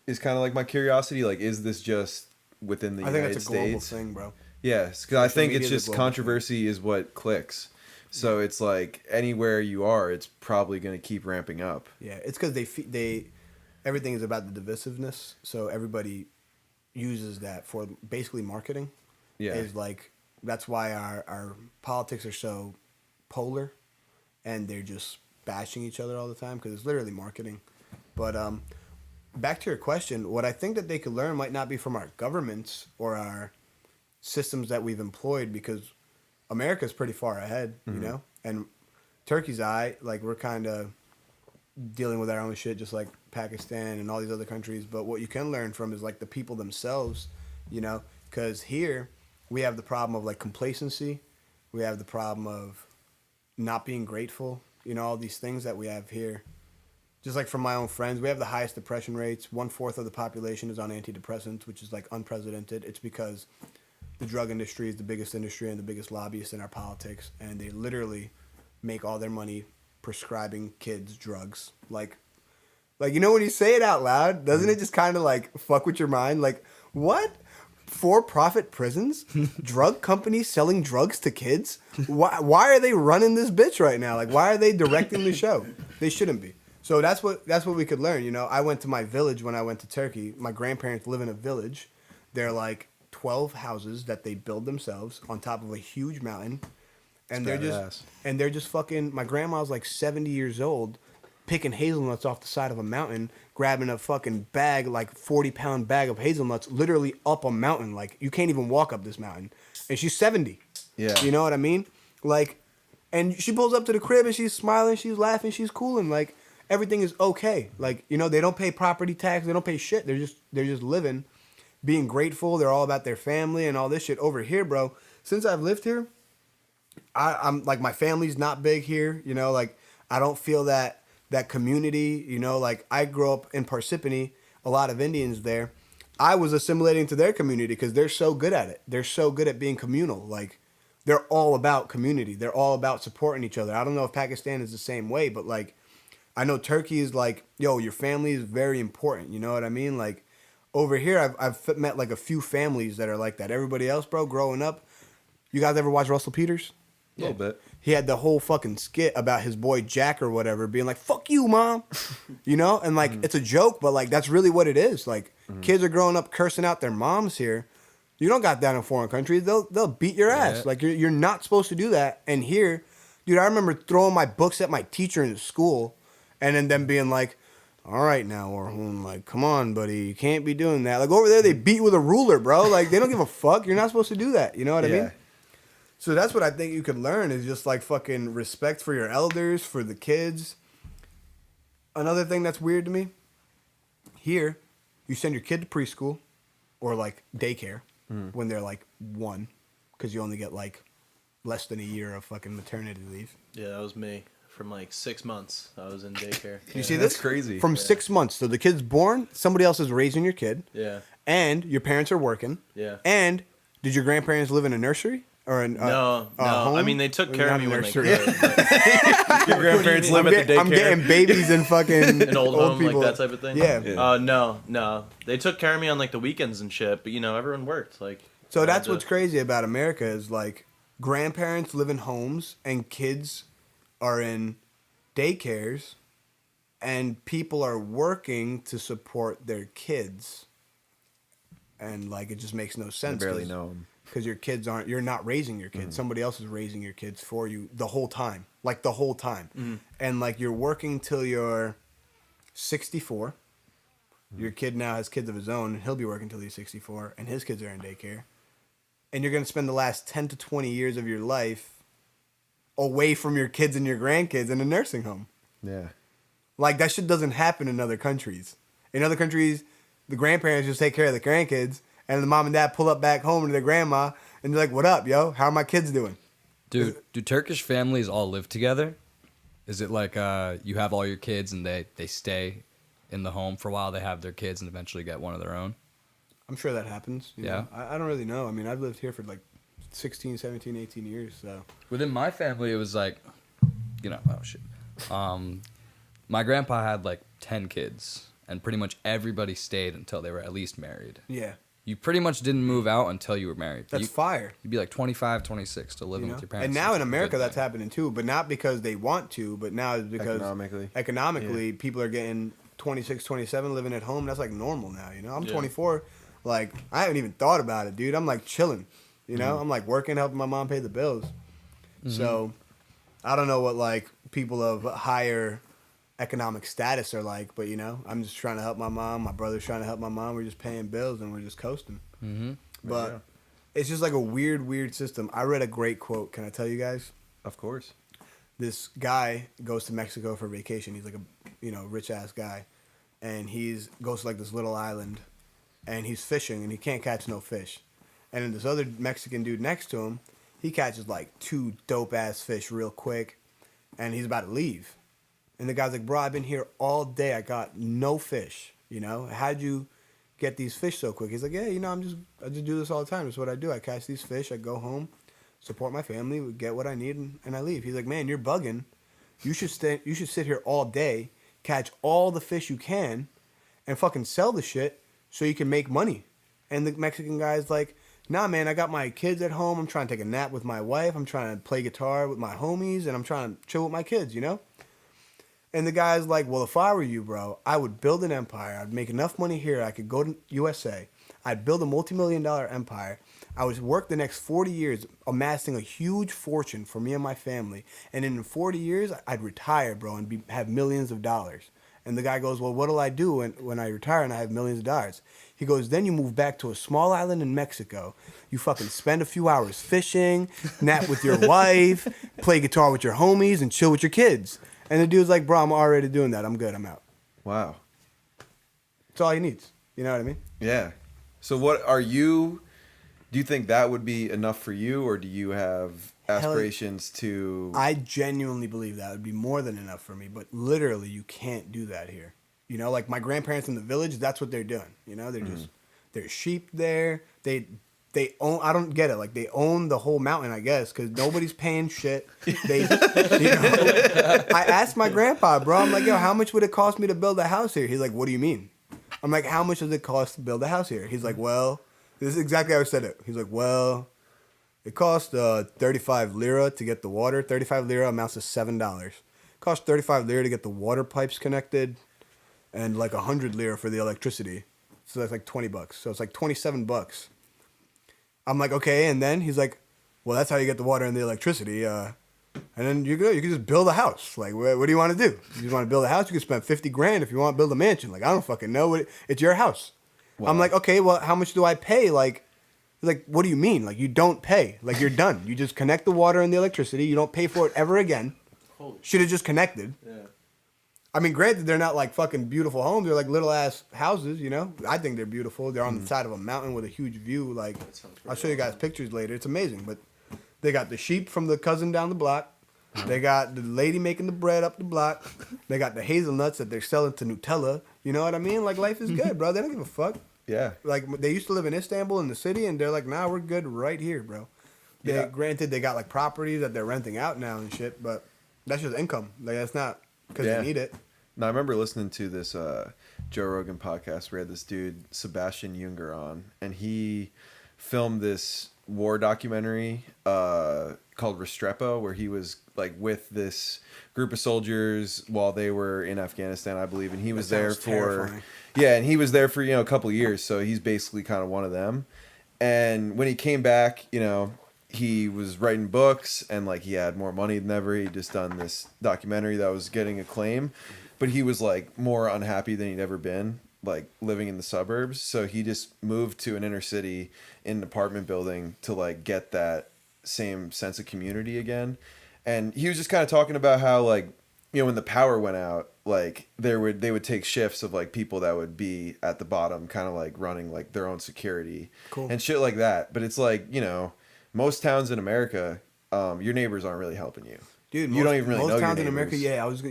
Is kind of like my curiosity. Like, is this just within the I think United that's a global States? thing, bro. Yes, because I Social think media it's is a just global controversy is what clicks. So it's like anywhere you are, it's probably going to keep ramping up. Yeah, it's because they everything is about the divisiveness, so everybody uses that for basically marketing. Yeah. Is like that's why our politics are so polar, and they're just bashing each other all the time because it's literally marketing. But back to your question, what I think that they could learn might not be from our governments or our systems that we've employed, because America's pretty far ahead, you know? And Turkey's like we're kind of dealing with our own shit just like Pakistan and all these other countries. But what you can learn from is like the people themselves, you know? Because here we have the problem of like complacency. We have the problem of not being grateful, you know, all these things that we have here. Just like from my own friends, we have the highest depression rates. 1/4 of the population is on antidepressants, which is like unprecedented. It's because the drug industry is the biggest industry and the biggest lobbyist in our politics, and they literally make all their money prescribing kids drugs. Like you know, when you say it out loud, doesn't it just kind of like fuck with your mind? Like, what? For-profit prisons? Drug companies selling drugs to kids? Why are they running this bitch right now? Like, why are they directing the show? They shouldn't be. So that's what we could learn. You know, I went to my village when I went to Turkey. My grandparents live in a village. They're like 12 houses that they build themselves on top of a huge mountain. And they're just fucking, my grandma's like 70 years old, picking hazelnuts off the side of a mountain, grabbing a fucking bag, like 40-pound bag of hazelnuts, literally up a mountain. Like, you can't even walk up this mountain. And she's 70. Yeah. You know what I mean? Like, and she pulls up to the crib and she's smiling, she's laughing, she's cool, and like, everything is okay. Like, you know, they don't pay property tax, they don't pay shit. They're just living, being grateful. They're all about their family and all this shit. Over here, bro, since I've lived here, I'm like, my family's not big here, you know, like, I don't feel that community, you know, like, I grew up in Parsippany, a lot of Indians there. I was assimilating to their community because they're so good at it. They're so good at being communal. Like, they're all about community. They're all about supporting each other. I don't know if Pakistan is the same way, but like, I know Turkey is like, yo, your family is very important. You know what I mean? Like, over here, I've met like a few families that are like that. Everybody else, bro, growing up, you guys ever watch Russell Peters? A little bit. He had the whole fucking skit about his boy Jack or whatever being like, fuck you, mom. You know? And like, it's a joke, but like, that's really what it is. Like, kids are growing up cursing out their moms here. You don't got that in foreign countries. They'll beat your ass. Yeah. Like, you're not supposed to do that. And here, dude, I remember throwing my books at my teacher in school and then them being like, all right now, Orhun, like, come on, buddy. You can't be doing that. Like, over there, they beat with a ruler, bro. Like, they don't give a fuck. You're not supposed to do that. You know what I mean? So that's what I think you could learn is just like fucking respect for your elders, for the kids. Another thing that's weird to me, here, you send your kid to preschool or like daycare when they're like 1, because you only get like less than a year of fucking maternity leave. Yeah, that was me. From like 6 months, I was in daycare. You see this? That's crazy. From 6 months. So the kid's born, somebody else is raising your kid. Yeah. And your parents are working. Yeah. And did your grandparents live in a nursery? Or in, No. home? I mean, they took care of me when they could. Your grandparents live at the daycare. I'm getting babies and fucking An old home, people. like that type of thing? Yeah. No. They took care of me on like the weekends and shit, but you know, everyone worked. Like, So that's what's crazy about America is like grandparents live in homes and kids are in daycares and people are working to support their kids. And like, it just makes no sense. I barely know them. Because you're not raising your kids. Somebody else is raising your kids for you the whole time. Like the whole time. And like you're working till you're 64. Your kid now has kids of his own and he'll be working till he's 64 and his kids are in daycare. And you're going to spend the last 10 to 20 years of your life away from your kids and your grandkids in a nursing home. Yeah. Like that shit doesn't happen in other countries. In other countries, the grandparents just take care of the grandkids. And the mom and dad pull up back home to their grandma, and they're like, what up, yo? How are my kids doing? Dude, do Turkish families all live together? Is it like you have all your kids and they stay in the home for a while, they have their kids and eventually get one of their own? I'm sure that happens. You know? I don't really know. I mean, I've lived here for like 16, 17, 18 years, so. Within my family, it was like, you know, oh shit. My grandpa had like 10 kids, and pretty much everybody stayed until they were at least married. Yeah. You pretty much didn't move out until you were married. That's fire. You'd be like 25, 26 still living with your parents. And now in America, Good that's thing. happening too, but not because they want to, but now it's because economically people are getting 26, 27 living at home. That's like normal now, you know? I'm 24. Like, I haven't even thought about it, dude. I'm like chilling. You know, I'm like working, helping my mom pay the bills. So I don't know what like people of higher economic status are like, but you know, I'm just trying to help my mom. My brother's trying to help my mom. We're just paying bills and we're just coasting. But it's just like a weird system. I read a great quote. Can I tell you guys? Of course. This guy goes to Mexico for vacation. He's like a rich ass guy, and goes to like this little island, and he's fishing and he can't catch no fish, and then this other Mexican dude next to him, he catches like 2 dope ass fish real quick, and he's about to leave, and the guy's like, bro, I've been here all day, I got no fish. You know, how'd you get these fish so quick? He's like, yeah, you know, I just do this all the time. That's what I do. I catch these fish. I go home, support my family, get what I need, and I leave. He's like, man, you're bugging. You should sit here all day, catch all the fish you can, and fucking sell the shit so you can make money. And the Mexican guy's like, nah, man, I got my kids at home. I'm trying to take a nap with my wife. I'm trying to play guitar with my homies, and I'm trying to chill with my kids, you know? And the guy's like, well, if I were you, bro, I would build an empire. I'd make enough money here. I could go to USA. I'd build a multi-million-dollar empire. I would work the next 40 years amassing a huge fortune for me and my family. And in 40 years, I'd retire, bro, and have millions of dollars. And the guy goes, well, what'll I do when I retire and I have millions of dollars? He goes, then you move back to a small island in Mexico. You fucking spend a few hours fishing, nap with your wife, play guitar with your homies, and chill with your kids. And the dude's like, bro, I'm already doing that. I'm good. I'm out. Wow. That's all he needs. You know what I mean? Yeah. So do you think that would be enough for you, or do you have aspirations to... I genuinely believe that would be more than enough for me, but literally you can't do that here. You know, like my grandparents in the village, that's what they're doing. You know, there's sheep there. They own, I don't get it. Like they own the whole mountain, I guess, because nobody's paying shit. I asked my grandpa, bro, I'm like, yo, how much would it cost me to build a house here? He's like, what do you mean? I'm like, how much does it cost to build a house here? He's like, well, this is exactly how I said it. He's like, well, it costs 35 lira to get the water. 35 lira amounts to $7. It costs 35 lira to get the water pipes connected, and like 100 lira for the electricity. So that's like $20. So it's like $27. I'm like, okay, and then he's like, well, that's how you get the water and the electricity. And then you can just build a house. Like, what do you want to do? You just want to build a house? You can spend $50,000 if you want to build a mansion. Like, I don't fucking know. It's your house. Wow. I'm like, okay, well, how much do I pay? Like, what do you mean? Like, you don't pay. Like, you're done. You just connect the water and the electricity. You don't pay for it ever again. Should have just connected. Yeah. I mean, granted, they're not like fucking beautiful homes. They're like little ass houses, you know? I think they're beautiful. They're on the side of a mountain with a huge view. Like, I'll show you guys pictures later. It's amazing. But they got the sheep from the cousin down the block. They got the lady making the bread up the block. They got the hazelnuts that they're selling to Nutella. You know what I mean? Like, life is good, bro. They don't give a fuck. Yeah. Like, they used to live in Istanbul in the city, and they're like, nah, we're good right here, bro. Granted, they got, like, properties that they're renting out now and shit, but that's just income. Like, that's not because they need it. No, I remember listening to this Joe Rogan podcast where he had this dude, Sebastian Junger, on, and he filmed this war documentary called Restrepo, where he was like with this group of soldiers while they were in Afghanistan, I believe, and he was there for a couple of years, so he's basically kind of one of them. And when he came back, you know, he was writing books and like he had more money than ever. He'd just done this documentary that was getting acclaim, but he was like more unhappy than he'd ever been, like living in the suburbs. So he just moved to an inner city in an apartment building to like get that same sense of community again. And he was just kind of talking about how, like, you know, when the power went out, like they would take shifts of like people that would be at the bottom, kind of like running like their own security and shit like that. But it's like, you know, most towns in America, your neighbors aren't really helping you. Dude, you don't even really know most your towns in neighbors. America,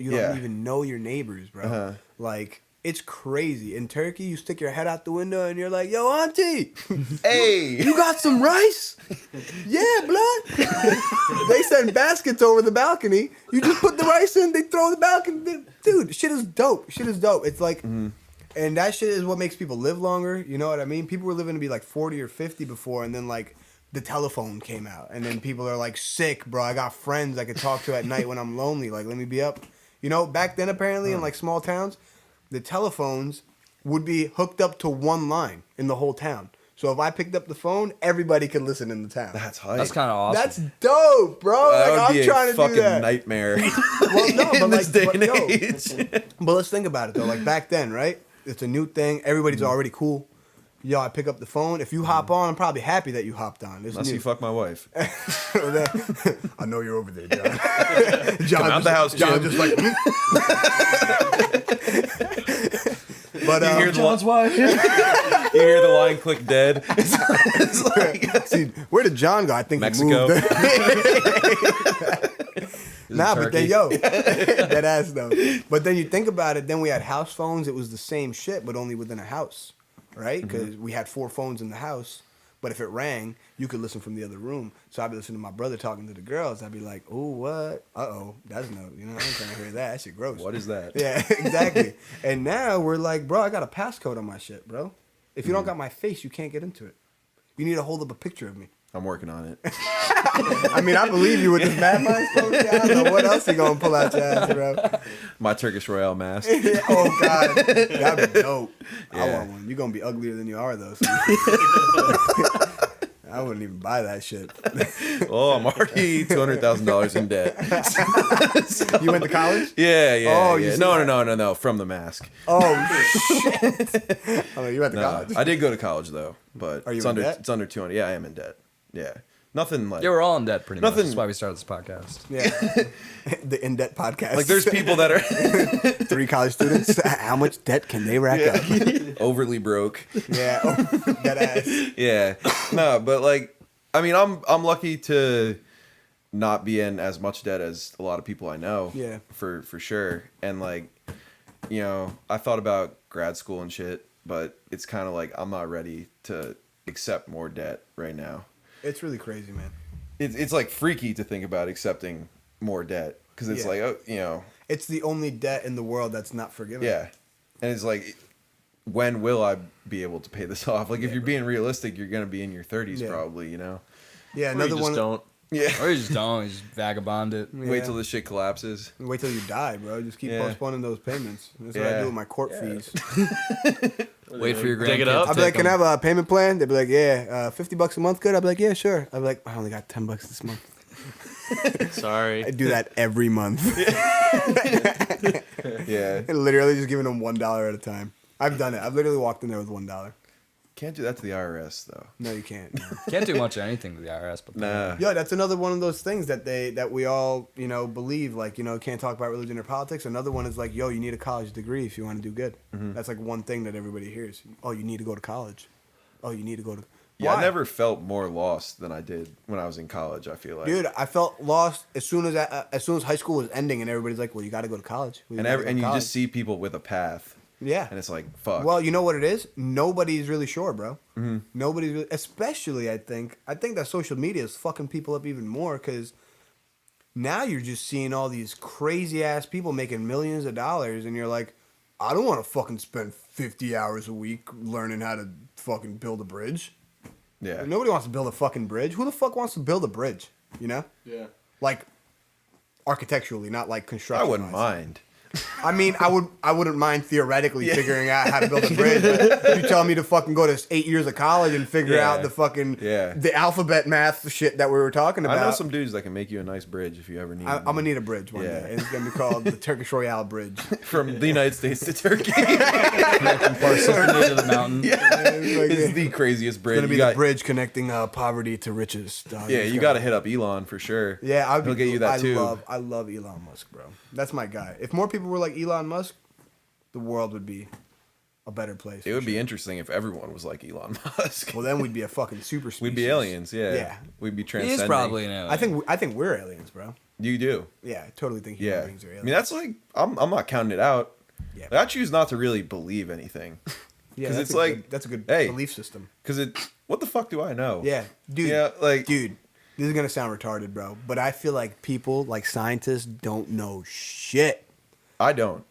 you don't even know your neighbors, bro. Uh-huh. Like, it's crazy. In Turkey, you stick your head out the window and you're like, yo, auntie, hey, you got some rice? Yeah, blood. They send baskets over the balcony. You just put the rice in, they throw the balcony. Dude, shit is dope. It's like, and that shit is what makes people live longer. You know what I mean? People were living to be like 40 or 50 before, and then like the telephone came out, and then people are like, sick, bro. I got friends I could talk to at night when I'm lonely. Like, let me be up. You know, back then apparently in like small towns, the telephones would be hooked up to one line in the whole town. So So if I picked up the phone, everybody could listen in the town. That's hype. That's kind of awesome. That's dope, bro. that Like, would be I'm trying a to fucking do that. nightmare Well, no, in but this day but and yo, age. But let's think about it though. Like back then, right? It's a new thing. Everybody's already cool. Yo, I pick up the phone. If you hop on, I'm probably happy that you hopped on. It's Unless new. you fuck my wife. I know you're over there, John. John Come out the house, John Jim. just like. But You hear the John's wife. You hear the line click dead. It's like, see, where did John go? I think Mexico. he moved. Nah, but then Turkey. that ass though. But then you think about it. Then we had house phones. It was the same shit, but only within a house, right? Because we had 4 phones in the house. But if it rang, you could listen from the other room. So I'd be listening to my brother talking to the girls. I'd be like, "Oh, what? That's no, I ain't trying to hear that. That shit gross." what is that? Yeah, exactly. And now we're like, bro, I got a passcode on my shit, bro. If you don't got my face, you can't get into it. You need to hold up a picture of me. I'm working on it. I mean, I believe you with this mad mind stuff. I don't know what else you gonna pull out your ass, bro. My Turkish Royale mask. Oh God, that'd be dope. I Yeah. want one. You're gonna be uglier than you are though. So I wouldn't even buy that shit. Oh, I'm already $200,000 in debt. You went to college? Yeah, yeah. Oh, you yeah. see No, that? no. From the mask. Oh shit! Oh, you went to No, college? I did go to college though, but Are you it's in under debt? it's under 200. Yeah, I am in debt. Yeah, nothing like Yeah, we're all in debt pretty much. Nothing- That's why we started this podcast. Yeah, the in debt podcast. like there's people that are 3 college students. How much debt can they rack up? overly broke. Yeah, that ass. Yeah, no, but like, I mean, I'm lucky to not be in as much debt as a lot of people I know. Yeah. for sure. And like, you know, I thought about grad school and shit, but it's kind of like I'm not ready to accept more debt right now. It's really crazy, man. It's like freaky to think about accepting more debt because it's Yeah. like, oh, you know, It's the only debt in the world that's not forgiven. yeah, and it's like, when will I be able to pay this off? Like, if you're being realistic, you're gonna be in your 30s Yeah. probably, you know. Yeah, Or you another just one. don't. Yeah. Or you just don't. You just vagabond it. Yeah. Wait till this shit collapses. Wait till you die, bro. Just keep Yeah. postponing those payments. That's what I Yeah. do with my court fees. Wait for your Dig it grandkids up. to I'd be like, take "Can I them. have a payment plan?" They'd be like, "Yeah, $50 a month, good." I'd be like, "Yeah, sure." I'd be like, "I only got $10 this month." Sorry. I do that every month. Yeah. Literally just giving them $1 at a time. I've done it. I've literally walked in there with $1. Can't do that to the IRS though. No, you can't. No. Can't do much of anything to the IRS, but Nah. Yo, that's another one of those things that we all, believe, like, can't talk about religion or politics. Another one is like, yo, you need a college degree if you want to do good. That's like one thing that everybody hears. Oh, you need to go to college. Oh, you need to go to... Yeah, I Why? never felt more lost than I did when I was in college. I feel like, Dude, I felt lost as soon as high school was ending and everybody's like, well, you got to go to college. Well, and gotta go to you college. just see people with a path, Yeah. and it's like, fuck. Well, you know what it is? Nobody's really sure, bro. Nobody's really, especially I think that social media is fucking people up even more because now you're just seeing all these crazy ass people making millions of dollars, and you're like, I don't want to fucking spend 50 hours a week learning how to fucking build a bridge. yeah, Nobody wants to build a fucking bridge. Who the fuck wants to build a bridge? You know, Yeah. like architecturally, not like I construction. wouldn't mind. I mean, I wouldn't mind theoretically figuring out how to build a bridge. But you tell me to fucking go to 8 years of college and figure Yeah. out the fucking Yeah. the alphabet math shit that we were talking about. I know some dudes that can make you a nice bridge if you ever need. I'm gonna need a bridge one Yeah. day. It's gonna be called the Turkish Royale Bridge. from the United States to Turkey. connecting Parsippany to the mountain. It's the craziest bridge. It's gonna be You got- the bridge connecting poverty to riches. Dog. Yeah, It's you gonna- got to hit up Elon for sure. Yeah, He'll get you that too. I love Elon Musk, bro. That's my guy. If more people were like Elon Musk, the world would be a better place. It would be interesting if everyone was like Elon Musk. Well, then we'd be a fucking super species. We'd be aliens, yeah. Yeah. We'd be He transcending. is probably an alien. I think we're aliens, bro. You do. Yeah, I totally think human Yeah. beings are I aliens. mean, that's like, I'm not counting it out. Yeah. Like, I choose not to really believe anything. Yeah, 'Cause that's it's a like, good, that's a good hey. belief system. Because what the fuck do I know? Yeah, dude. Yeah, like- dude, this is gonna sound retarded, bro, but I feel like people, like scientists, don't know shit. I don't.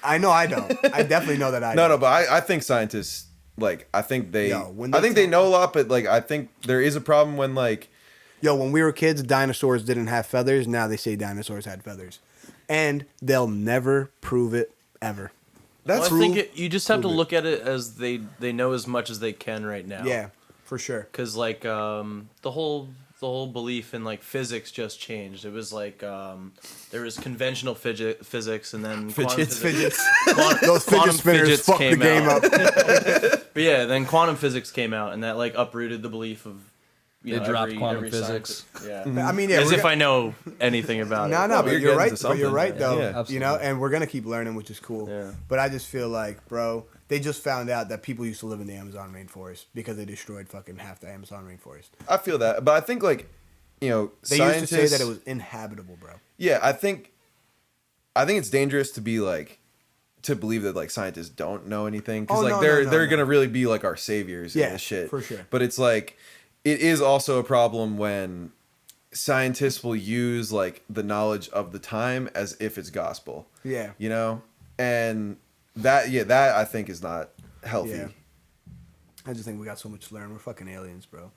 I know I don't. I definitely know that I No, don't. but I think scientists, like, I think they, Yo, when I they think they tell- know a lot, but, like, I think there is a problem when, like, Yo, when we were kids, dinosaurs didn't have feathers. Now they say dinosaurs had feathers, and they'll never prove it ever. that's Well, I think Prove- you just have to prove it. look at it as they know as much as they can right now. Yeah, For sure. Because like the whole belief in like physics just changed. It was like there was conventional physics and then quantum Fidgets. quantum Those fidget spinners fidgets fucked the came game out. up. But yeah, then quantum physics came out, and that like uprooted the belief of They dropped quantum every physics. scientist. Yeah, I mean, yeah. as we're if gonna- I know anything about No, it. no, but you're you're getting right. to But you're something. right, though. Yeah, you know, absolutely. and we're gonna keep learning, which is cool. Yeah. But I just feel like, bro, they just found out that people used to live in the Amazon rainforest because they destroyed fucking half the Amazon rainforest. I feel that, but I think like, you know, They scientists used to say that it was inhabitable, bro. Yeah, I think it's dangerous to be like to believe that like scientists don't know anything because Oh, like no, they're no, no. gonna really be like our saviors Yeah, and this shit for sure. But it's like it is also a problem when scientists will use like the knowledge of the time as if it's gospel. Yeah. You know, and that I think is not healthy. Yeah. I just think we got so much to learn. We're fucking aliens, bro.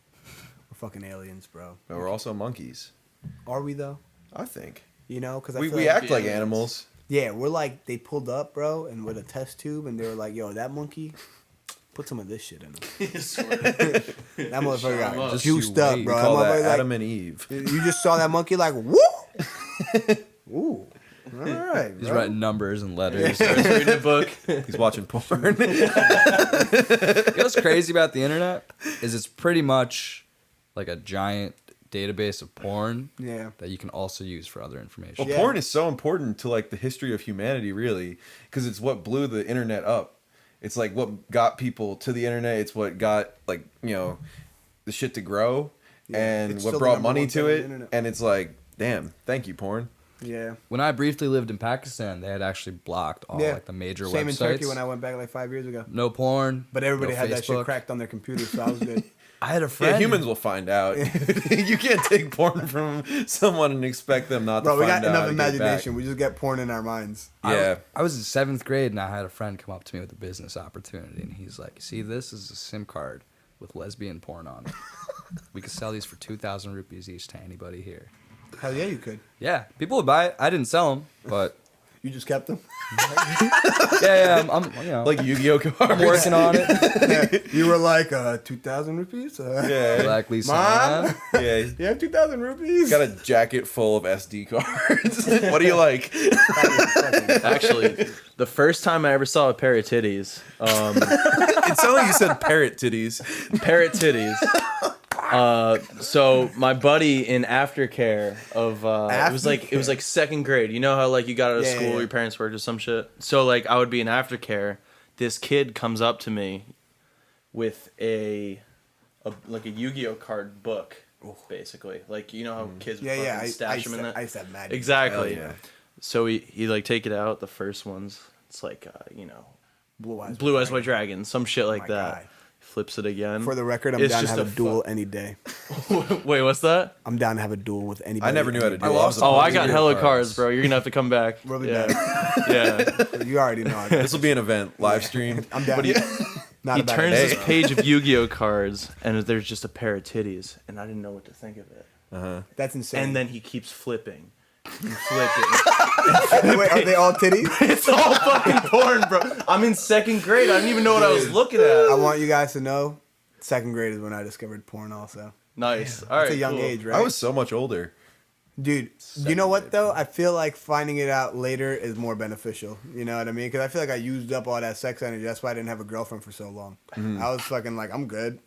We're fucking aliens, bro. But we're also monkeys. Are we though? I think You know, because we act like animals. Yeah, we're like they pulled up, bro, and with a test tube, and they were like, "Yo, that monkey, put some of this shit in him." That motherfucker got Just juiced you up, wait. bro. We That call that motherfucker like, Adam and Eve. you just saw that monkey like, woo, ooh, all right, He's bro. writing numbers and letters. Starts reading a book. He's watching porn. You know what's crazy about the internet is it's pretty much like a giant database of porn Yeah. that you can also use for other information. Well, Yeah. porn is so important to like the history of humanity, really, because it's what blew the internet up. It's like what got people to the internet. It's what got like the shit to grow, Yeah, and it's what still the brought number money one thing to on the it. internet. And it's like, damn, thank you, porn. Yeah. When I briefly lived in Pakistan, they had actually blocked all Yeah. like the major Same websites. in Turkey when I went back like 5 years ago. No porn. But everybody no had that shit Facebook. cracked on their computer, so I was good. I had a friend. Yeah, humans will find out. You can't take porn from someone and expect them not Bro, to we find got out. enough and get it back. imagination. We just get porn in our minds. Yeah. I was in 7th grade and I had a friend come up to me with a business opportunity and he's like, "See, this is a SIM card with lesbian porn on it. We could sell these for 2,000 rupees each to anybody here." Hell yeah, you could. Yeah, people would buy it. I didn't sell them, but You just kept them. I'm you know, Like Yu-Gi-Oh cards. I'm working on it. You were like 2,000 rupees. Yeah. Exactly. Mom? Yeah. You have 2,000 rupees. Got a jacket full of SD cards. What do you like? Actually, the first time I ever saw a pair of titties, It sounded like you said parrot titties. parrot titties. So my buddy in aftercare of it was like 2nd grade. You know how like you got out of Yeah, school, yeah. your parents worked or some shit. So like I would be in aftercare. This kid comes up to me with a Yu-Gi-Oh card book, basically. Like you know how kids would Yeah, fucking yeah. stash them in I that. used to have mad. Exactly. Hell yeah. So he like take it out. The first ones, it's like Blue eyes. Blue Eyes White Dragon, some shit like my that. guy. Flips it again. For the record, I'm It's down to just have a a duel any day. Wait, what's that? I'm down to have a duel with anybody. I never knew how to do I it. lost was all Oh, I opposed got to you. hella cards. cards, bro. You're gonna have to come back. We'll be yeah. back. Yeah. You already know. This will be an event, live stream. I'm down. But he Not he about turns it. this page of Yu-Gi-Oh cards, and there's just a pair of titties, and I didn't know what to think of it. That's insane. And then he keeps flipping, and flipping. wait, are they all titties? It's all fucking porn, bro. I'm in 2nd grade. I didn't even know what I was looking at. I want you guys to know, 2nd grade is when I discovered porn. Also, Nice. All right. it's a young cool. age, right? I was so much older. Dude, you know what though? I feel like finding it out later is more beneficial. You know what I mean? Because I feel like I used up all that sex energy. That's why I didn't have a girlfriend for so long. I was fucking like, I'm good.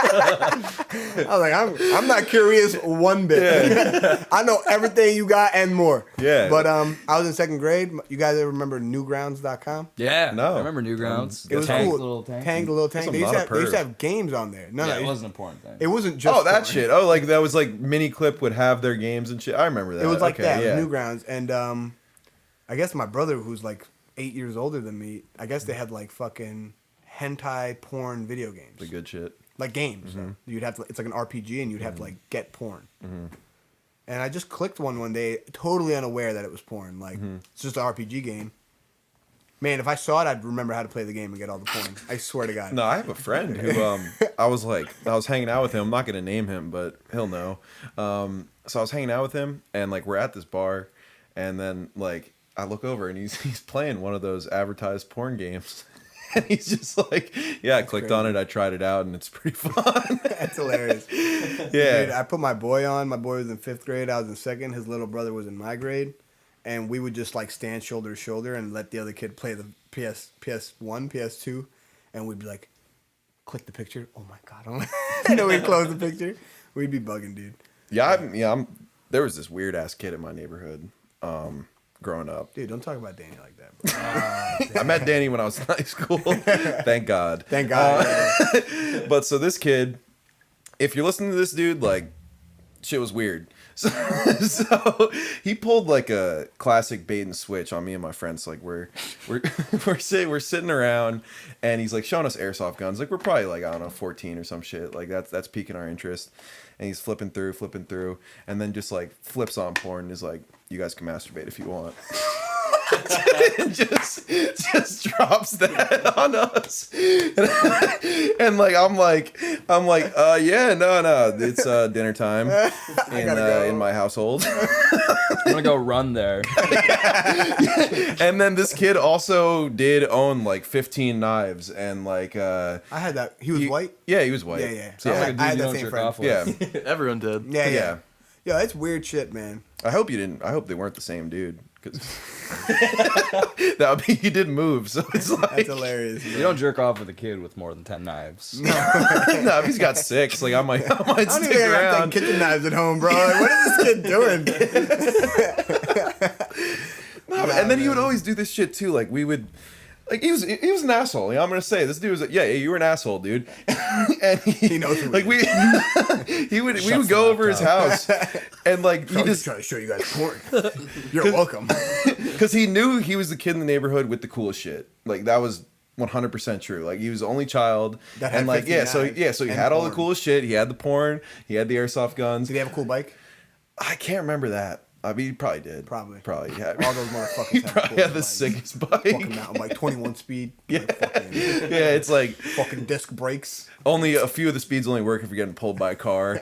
I was like, I'm not curious one bit. I know everything you got and more. Yeah. But I was in 2nd grade. You guys ever remember newgrounds.com? Yeah. No. I remember Newgrounds. It was Tank, cool. Little tank. Tank, the little tank. I'm They used, not to a have, they used to perv. have games on there. No, Yeah, no, it wasn't a porn thing. it wasn't just Oh, that porn. shit. Oh, like that was like Mini Clip would have their games and shit. I remember that. It was like Okay, that, yeah. Newgrounds, and I guess my brother, who's like 8 years older than me, I guess they had like fucking hentai porn video games, The good shit. like games. You'd have to, it's like an RPG, and you'd have to like get porn. And I just clicked one day, totally unaware that it was porn. Like it's just an RPG game. Man, if I saw it, I'd remember how to play the game and get all the porn. I swear to God. No, I have a friend who I was hanging out with him. I'm not gonna name him, but he'll know. So I was hanging out with him, and like we're at this bar, and then like I look over and he's playing one of those advertised porn games. And he's just like, yeah, I clicked on it. I tried it out, and it's pretty fun. That's hilarious. Yeah. Dude, I put my boy on. My boy was in 5th grade. I was in 2nd. His little brother was in my grade. And we would just like stand shoulder to shoulder and let the other kid play the PS1, PS2. And we'd be like, click the picture. Oh my God. We'd close the picture. We'd be bugging, dude. There was this weird ass kid in my neighborhood growing up. Dude, don't talk about Danny like that, bro. I met Danny when I was in high school. Thank God. Thank God. But so this kid, if you're listening to this dude, like, shit was weird. So he pulled like a classic bait and switch on me and my friends. Like we're sitting around, and he's like showing us airsoft guns. Like we're probably like, I don't know, 14 or some shit. Like that's piquing our interest. And he's flipping through, and then just like flips on porn and is like, you guys can masturbate if you want. And just drops that on us. And like I'm like, yeah, no, it's dinner time in my household. I'm gonna go run there. And then this kid also did own like 15 knives, and like I had that. He was white? Yeah, he was white. Yeah. So, Sounds like a dude I had you that don't same jerk friend. off with. yeah. Everyone did. Yeah. Yo, it's weird shit, man. I hope they weren't the same dude, because that would be, he did move, so it's like That's hilarious. You don't jerk off with a kid with more than 10 knives. no, if he's got 6, like I might I don't even stick got around. kitchen knives at home, bro. Like, what is this kid doing? And then he would always do this shit too. Like we would, like he was an asshole. You know, I'm gonna say this dude was like, yeah, you were an asshole, dude. And he knows who like he we would go over his house, and like he I'm just trying to show you guys porn. You're welcome. because he knew he was the kid in the neighborhood with the coolest shit. Like that was 100% true. Like he was the only child, That had and like 50 so knives he and had all the porn. coolest shit. He had the porn. He had the airsoft guns. Did he have a cool bike? I can't remember that. I mean, he probably did. Probably. Yeah. All those motherfuckers He had probably cool had the bikes. sickest bike. Fucking mountain bike, 21 speed. Yeah. Fucking, Yeah, it's like fucking disc brakes. only a few of the speeds only work if you're getting pulled by a car.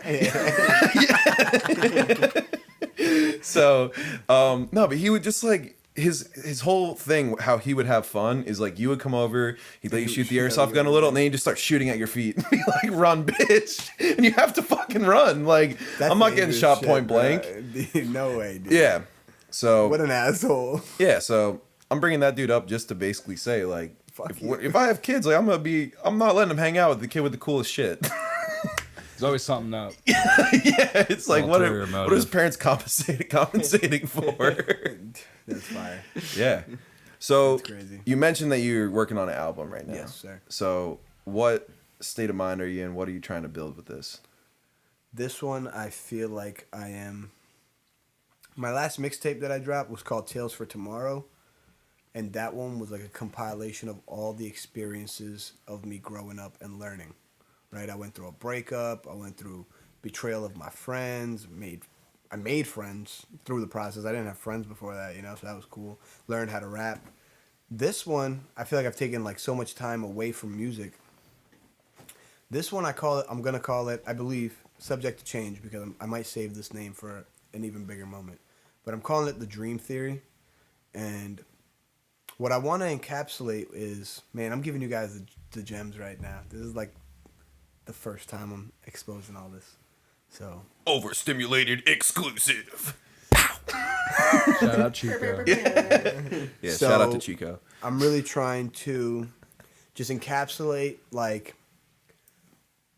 So, no, but he would just like his whole thing, how he would have fun is like you would come over, he'd let you shoot the airsoft gun a little, and then he'd just start shooting at your feet and be like, run, bitch. And you have to fucking run. Like, That's I'm not getting dangerous shot shit, point bro. blank. Dude, no way, dude. Yeah. So, What an asshole. yeah, so I'm bringing that dude up just to basically say, like, Fuck if, you. if I have kids, like, I'm not letting them hang out with the kid with the coolest shit. There's always something up. Yeah, it's like, what Ulterior are motive. his parents compensating for? That's fire. Yeah. So That's crazy. you mentioned that you're working on an album right now. Yes, sir. So what state of mind are you in? What are you trying to build with this? This one, I feel like I am. My last mixtape that I dropped was called Tales for Tomorrow. And that one was like a compilation of all the experiences of me growing up and learning. Right? I went through a breakup. I went through betrayal of my friends. I made friends through the process. I didn't have friends before that, so that was cool. Learned how to rap. This one, I feel like I've taken like so much time away from music. This one, I'm going to call it, I believe, subject to change because I might save this name for an even bigger moment. But I'm calling it The Dream Theory. And what I want to encapsulate is, man, I'm giving you guys the gems right now. This is like the first time I'm exposing all this. So Overstimulated exclusive. Shout out Chico. Yeah, So- shout out to Chico. I'm really trying to just encapsulate like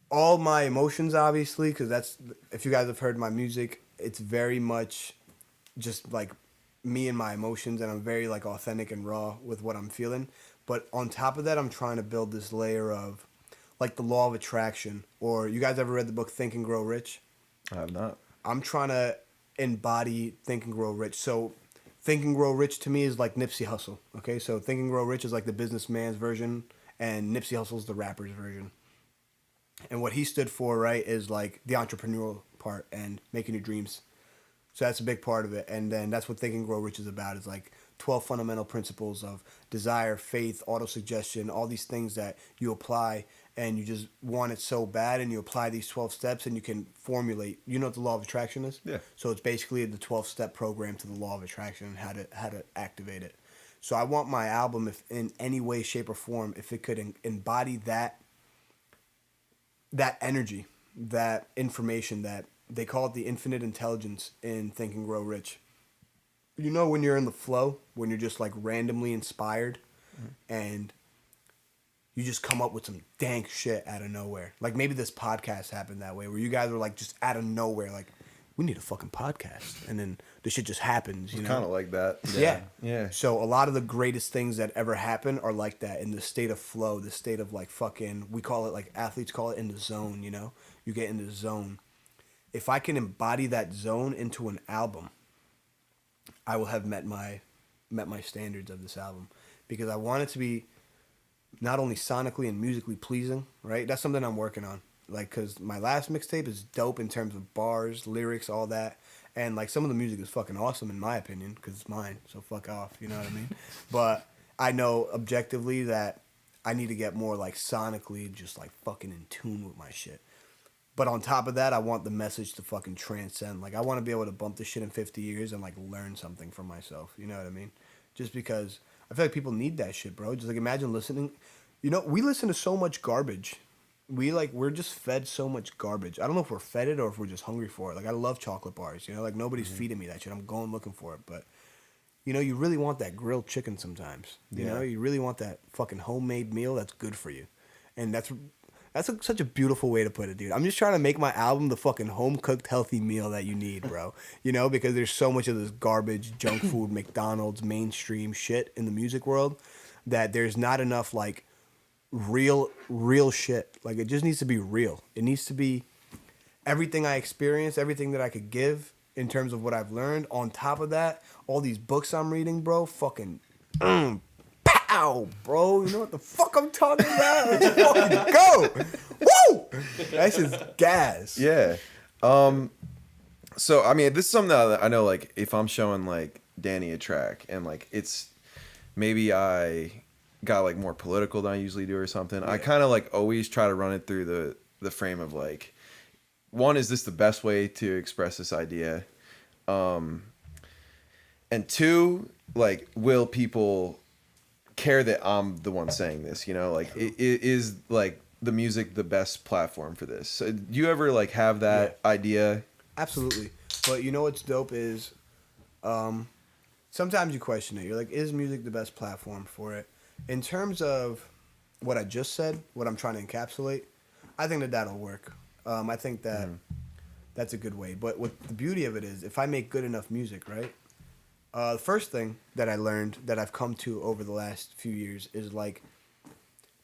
all my emotions, obviously, because that's, if you guys have heard my music, it's very much just like me and my emotions, and I'm very like authentic and raw with what I'm feeling. But on top of that, I'm trying to build this layer of like the law of attraction. Or you guys ever read the book Think and Grow Rich? I have not. I'm trying to embody Think and Grow Rich. So Think and Grow Rich to me is like Nipsey Hussle. Okay, so Think and Grow Rich is like the businessman's version, and Nipsey Hussle's the rapper's version. And what he stood for, right, is like the entrepreneurial part and making your dreams. So that's a big part of it. And then that's what Think and Grow Rich is about. It's like 12 fundamental principles of desire, faith, autosuggestion, all these things that you apply, and you just want it so bad, and you apply these 12 steps, and you can formulate. You know what the law of attraction is? Yeah. So it's basically the 12-step program to the law of attraction and how to activate it. So I want my album, if in any way, shape, or form, if it could embody that energy, that information, that they call it the infinite intelligence in Think and Grow Rich. You know, when you're in the flow, when you're just like randomly inspired, and you just come up with some dank shit out of nowhere. Like maybe this podcast happened that way, where you guys were like just out of nowhere, like, we need a fucking podcast, and then the shit just happens. You know, Kind of like that. yeah. So a lot of the greatest things that ever happen are like that, in the state of flow, the state of like fucking, we call it, like athletes call it, in the zone. You know, you get in the zone. If I can embody that zone into an album, I will have met my standards of this album, because I want it to be not only sonically and musically pleasing, right? That's something I'm working on. Like, because my last mixtape is dope in terms of bars, lyrics, all that. And, like, some of the music is fucking awesome, in my opinion, because it's mine. So fuck off, you know what I mean? But I know objectively that I need to get more, like, sonically just, like, fucking in tune with my shit. But on top of that, I want the message to fucking transcend. Like, I want to be able to bump this shit in 50 years and, like, learn something from myself. You know what I mean? Just because I feel like people need that shit, bro. Just, like, imagine listening. You know, we listen to so much garbage. We're just fed so much garbage. I don't know if we're fed it or if we're just hungry for it. Like, I love chocolate bars, you know? Like, nobody's feeding me that shit. I'm going looking for it. But, you know, you really want that grilled chicken sometimes. You know? You really want that fucking homemade meal that's good for you. And that's such a beautiful way to put it, dude. I'm just trying to make my album the fucking home-cooked healthy meal that you need, bro. You know? Because there's so much of this garbage, junk food, McDonald's, mainstream shit in the music world that there's not enough, like, real shit. Like, it just needs to be real. It needs to be everything I experienced, everything that I could give in terms of what I've learned. On top of that, all these books I'm reading, bro, fucking pow, bro. You know what the fuck I'm talking about? Let's fucking go. Woo! That's just gas. Yeah. So I mean, this is something that I know, like, if I'm showing like Danny a track and like it's maybe I got like more political than I usually do or something, I kind of like always try to run it through the frame of like, one, is this the best way to express this idea? And two, like, will people care that I'm the one saying this? You know, like, is like the music the best platform for this? So, do you ever like have that idea? Absolutely. But you know what's dope is, sometimes you question it. You're like, is music the best platform for it? In terms of what I just said, what I'm trying to encapsulate, I think that that'll work. I think that that's a good way. But what the beauty of it is, if I make good enough music, right? The first thing that I learned, that I've come to over the last few years, is like,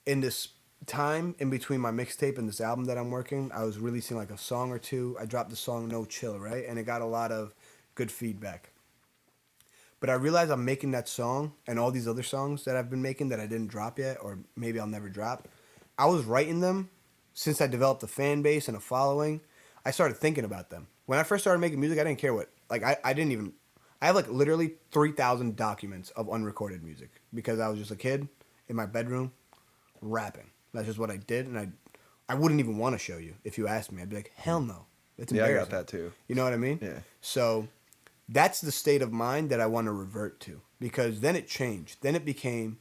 in this time in between my mixtape and this album that I'm working, I was releasing like a song or two. I dropped the song No Chill, right? And it got a lot of good feedback. But I realized I'm making that song and all these other songs that I've been making that I didn't drop yet, or maybe I'll never drop. I was writing them since I developed a fan base and a following. I started thinking about them. When I first started making music, I didn't care what, like, I didn't even, I have like literally 3,000 documents of unrecorded music because I was just a kid in my bedroom rapping. That's just what I did, and I wouldn't even want to show you if you asked me. I'd be like, hell no. It's embarrassing. Yeah, I got that too. You know what I mean? Yeah. So that's the state of mind that I want to revert to, because then it changed. Then it became,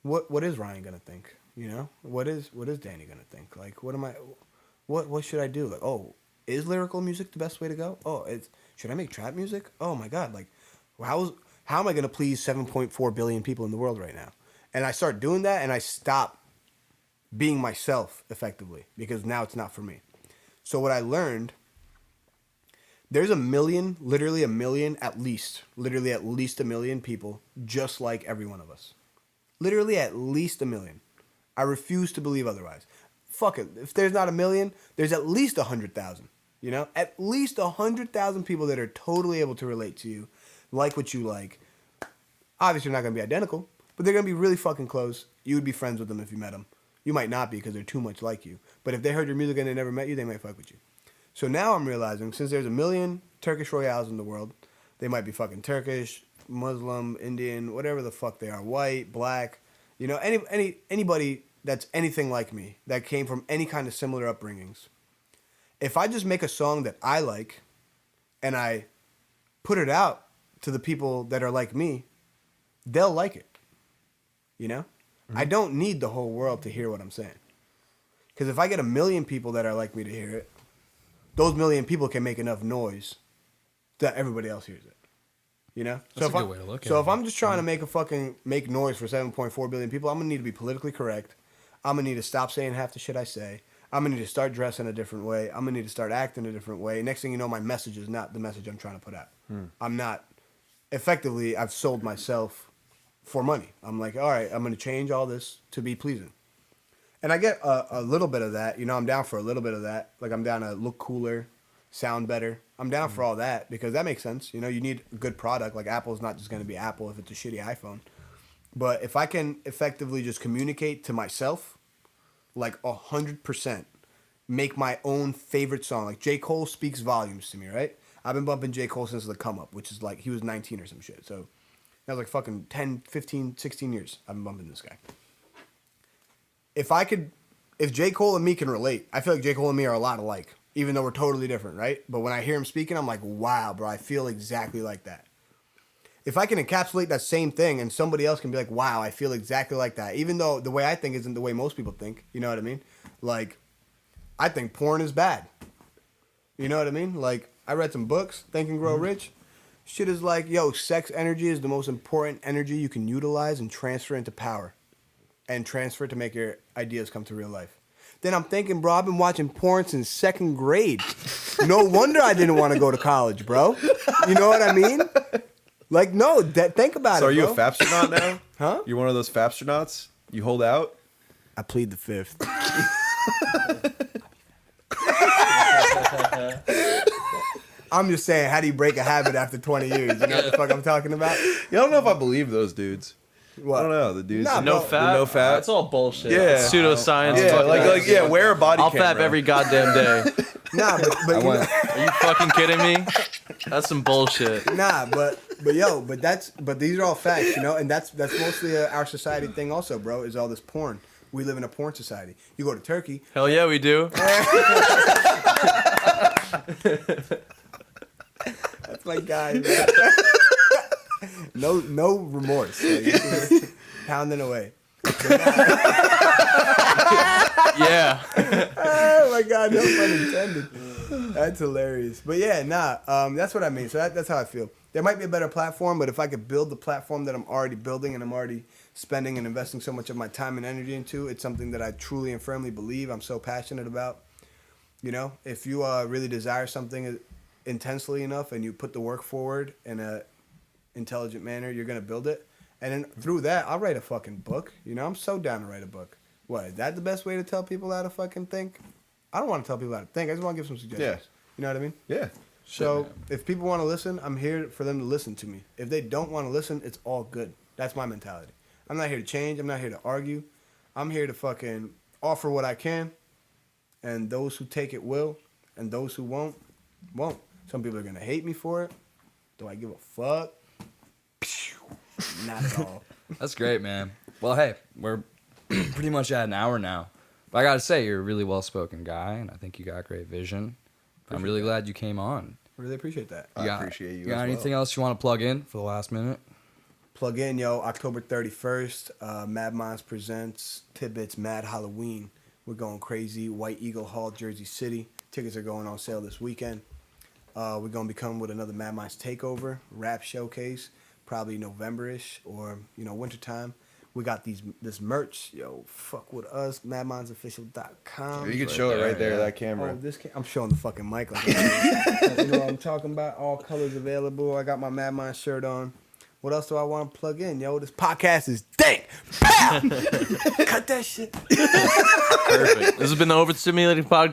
what is Ryan gonna think? You know, what is Danny gonna think? Like, what should I do? Like, oh, is lyrical music the best way to go? Oh, should I make trap music? Oh my God, like, how am I gonna please 7.4 billion people in the world right now? And I start doing that, and I stop being myself effectively, because now it's not for me. So what I learned, there's literally a million at least a million people just like every one of us. Literally at least a million. I refuse to believe otherwise. Fuck it. If there's not a million, there's at least 100,000. You know? At least 100,000 people that are totally able to relate to you, like what you like. Obviously, they're not going to be identical, but they're going to be really fucking close. You would be friends with them if you met them. You might not be because they're too much like you. But if they heard your music and they never met you, they might fuck with you. So now I'm realizing, since there's a million Turkish Royales in the world, they might be fucking Turkish, Muslim, Indian, whatever the fuck they are, white, black, you know, anybody that's anything like me, that came from any kind of similar upbringings. If I just make a song that I like, and I put it out to the people that are like me, they'll like it. You know? I don't need the whole world to hear what I'm saying. Because if I get 1 million people that are like me to hear it, those 1 million people can make enough noise that everybody else hears it. You know? That's a good way to look at it. So if I'm just trying to make noise for 7.4 billion people, I'm going to need to be politically correct. I'm going to need to stop saying half the shit I say. I'm going to need to start dressing a different way. I'm going to need to start acting a different way. Next thing you know, my message is not the message I'm trying to put out. I'm not. Effectively, I've sold myself for money. I'm like, all right, I'm going to change all this to be pleasing. And I get a little bit of that. You know, I'm down for a little bit of that. Like, I'm down to look cooler, sound better. I'm down for all that because that makes sense. You know, you need a good product. Like, Apple's not just going to be Apple if it's a shitty iPhone. But if I can effectively just communicate to myself, like 100%, make my own favorite song. Like, J. Cole speaks volumes to me, right? I've been bumping J. Cole since The Come Up, which is like, he was 19 or some shit. So that was like fucking 10, 15, 16 years I've been bumping this guy. If J. Cole and me can relate, I feel like J. Cole and me are a lot alike, even though we're totally different, right? But when I hear him speaking, I'm like, wow, bro, I feel exactly like that. If I can encapsulate that same thing and somebody else can be like, wow, I feel exactly like that, even though the way I think isn't the way most people think, you know what I mean? Like, I think porn is bad. You know what I mean? Like, I read some books, Think and Grow Rich. Shit is like, yo, sex energy is the most important energy you can utilize and transfer into power. And transfer to make your ideas come to real life. Then I'm thinking, bro, I've been watching porn since 2nd grade. No wonder I didn't want to go to college, bro. You know what I mean? Like, no, think about it, So are you bro. a Fapstronaut now? Huh? You're one of those Fapstronauts? You hold out? I plead the 5th. I'm just saying, how do you break a habit after 20 years? You know what the fuck I'm talking about? I don't know if I believe those dudes. What? I don't know. The dudes. Nah, No bro, fap. no fap. That's all bullshit. Yeah. Pseudoscience. Yeah, fucking wear a body I'll camera. fap every goddamn day. Nah, but you know, Are you fucking kidding me? That's some bullshit. nah, but these are all facts, you know, and that's mostly our society thing also, bro, is all this porn. We live in a porn society. You go to Turkey. Hell yeah, we do. That's my guy. Man. No remorse. Like, just pounding away. Yeah. Oh my god, no pun intended. That's hilarious. But yeah, that's what I mean. So that's how I feel. There might be a better platform, but if I could build the platform that I'm already building and I'm already spending and investing so much of my time and energy into, it's something that I truly and firmly believe I'm so passionate about. You know, if you really desire something intensely enough and you put the work forward in a intelligent manner, you're gonna build it. And then through that, I'll write a fucking book. You know, I'm so down to write a book. What, is that the best way to tell people how to fucking think? I don't want to tell people how to think. I just want to give some suggestions. Yeah. You know what I mean? Yeah. So if people want to listen, I'm here for them to listen to me. If they don't want to listen, it's all good. That's my mentality. I'm not here to change. I'm not here to argue. I'm here to fucking offer what I can. And those who take it will. And those who won't. Some people are going to hate me for it. Do I give a fuck? Not at all. That's great, man. Well, hey, we're pretty much at an hour now. But I got to say, you're a really well-spoken guy, and I think you got great vision. I'm really glad you came on. Really appreciate that. I appreciate you. You got as anything else you want to plug in for the last minute? Plug in, yo, October 31st, Mad Minds presents Tidbits Mad Halloween. We're going crazy. White Eagle Hall, Jersey City. Tickets are going on sale this weekend. We're going to be coming with another Mad Minds Takeover, rap showcase, probably November-ish or, wintertime. We got this merch. Yo, fuck with us, madmindsofficial.com. You can show it right there, that camera. Oh, I'm showing the fucking mic. Like you know what I'm talking about? All colors available. I got my Mad Minds shirt on. What else do I want to plug in, yo? This podcast is dank. Pow! Cut that shit. Perfect. This has been the Overstimulated podcast.